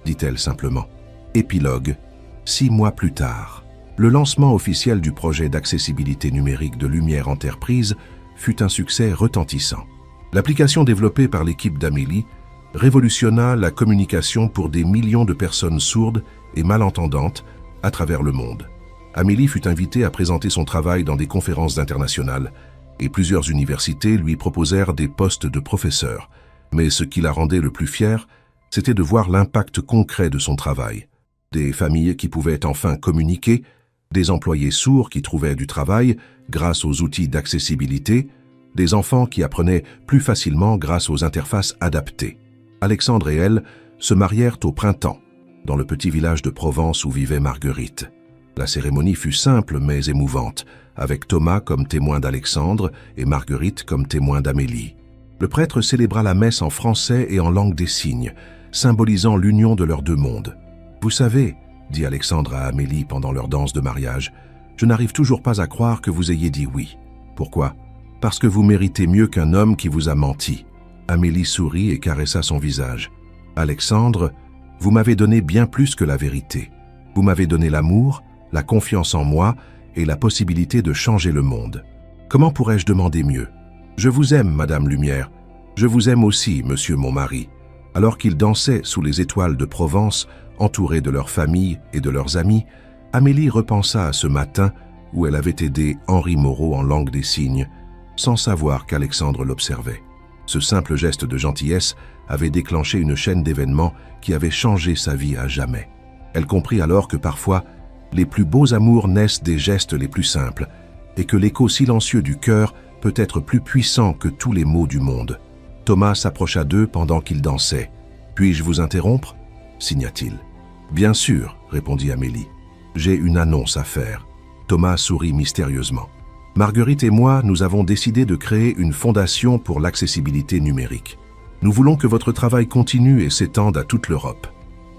Speaker 1: dit-elle simplement. Épilogue, 6 mois plus tard. Le lancement officiel du projet d'accessibilité numérique de Lumière Enterprise fut un succès retentissant. L'application développée par l'équipe d'Amélie révolutionna la communication pour des millions de personnes sourdes et malentendantes à travers le monde. Amélie fut invitée à présenter son travail dans des conférences internationales et plusieurs universités lui proposèrent des postes de professeur. Mais ce qui la rendait le plus fière, c'était de voir l'impact concret de son travail. Des familles qui pouvaient enfin communiquer, des employés sourds qui trouvaient du travail grâce aux outils d'accessibilité, des enfants qui apprenaient plus facilement grâce aux interfaces adaptées. Alexandre et elle se marièrent au printemps, dans le petit village de Provence où vivait Marguerite. La cérémonie fut simple mais émouvante, avec Thomas comme témoin d'Alexandre et Marguerite comme témoin d'Amélie. Le prêtre célébra la messe en français et en langue des signes, symbolisant l'union de leurs deux mondes. « Vous savez, » dit Alexandre à Amélie pendant leur danse de mariage, « je n'arrive toujours pas à croire que vous ayez dit oui. Pourquoi ? Parce que vous méritez mieux qu'un homme qui vous a menti. » Amélie sourit et caressa son visage. « Alexandre, vous m'avez donné bien plus que la vérité. Vous m'avez donné l'amour, la confiance en moi et la possibilité de changer le monde. Comment pourrais-je demander mieux ? Je vous aime, Madame Lumière. Je vous aime aussi, Monsieur mon mari. » Alors qu'ils dansaient sous les étoiles de Provence, entourés de leur famille et de leurs amis, Amélie repensa à ce matin où elle avait aidé Henri Moreau en langue des signes, sans savoir qu'Alexandre l'observait. Ce simple geste de gentillesse avait déclenché une chaîne d'événements qui avait changé sa vie à jamais. Elle comprit alors que parfois, les plus beaux amours naissent des gestes les plus simples, et que l'écho silencieux du cœur peut être plus puissant que tous les mots du monde. Thomas s'approcha d'eux pendant qu'ils dansaient. « Puis-je vous interrompre » signa-t-il. « Bien sûr, » répondit Amélie. « J'ai une annonce à faire. » Thomas sourit mystérieusement. « Marguerite et moi, nous avons décidé de créer une fondation pour l'accessibilité numérique. Nous voulons que votre travail continue et s'étende à toute l'Europe. »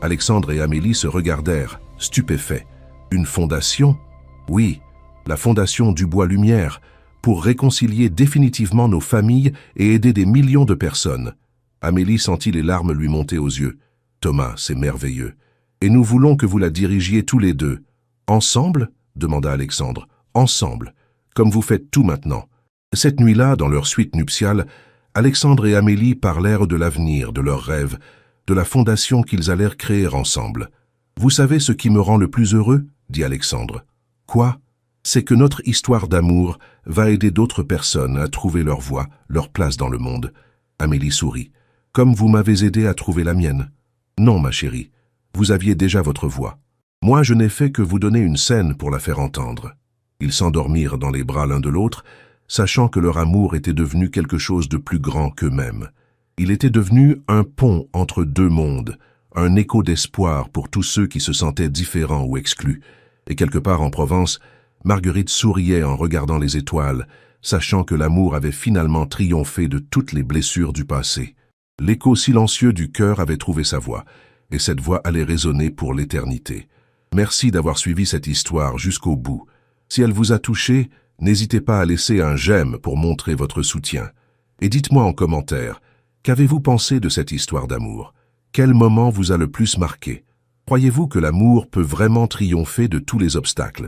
Speaker 1: Alexandre et Amélie se regardèrent, stupéfaits. « Une fondation ? Oui, la fondation du Bois Lumière, pour réconcilier définitivement nos familles et aider des millions de personnes. » Amélie sentit les larmes lui monter aux yeux. « Thomas, c'est merveilleux. Et nous voulons que vous la dirigiez tous les deux. »« Ensemble ?» demanda Alexandre. « Ensemble, comme vous faites tout maintenant. » Cette nuit-là, dans leur suite nuptiale, Alexandre et Amélie parlèrent de l'avenir, de leurs rêves, de la fondation qu'ils allèrent créer ensemble. « Vous savez ce qui me rend le plus heureux ?» dit Alexandre. « Quoi ? C'est que notre histoire d'amour va aider d'autres personnes à trouver leur voie, leur place dans le monde. » Amélie sourit. « Comme vous m'avez aidé à trouver la mienne. »« Non, ma chérie, vous aviez déjà votre voix. Moi, je n'ai fait que vous donner une scène pour la faire entendre. » Ils s'endormirent dans les bras l'un de l'autre, sachant que leur amour était devenu quelque chose de plus grand qu'eux-mêmes. Il était devenu un pont entre deux mondes, un écho d'espoir pour tous ceux qui se sentaient différents ou exclus. Et quelque part en Provence, Marguerite souriait en regardant les étoiles, sachant que l'amour avait finalement triomphé de toutes les blessures du passé. L'écho silencieux du cœur avait trouvé sa voix, et cette voix allait résonner pour l'éternité. Merci d'avoir suivi cette histoire jusqu'au bout. Si elle vous a touché, n'hésitez pas à laisser un j'aime pour montrer votre soutien. Et dites-moi en commentaire, qu'avez-vous pensé de cette histoire d'amour? Quel moment vous a le plus marqué? Croyez-vous que l'amour peut vraiment triompher de tous les obstacles?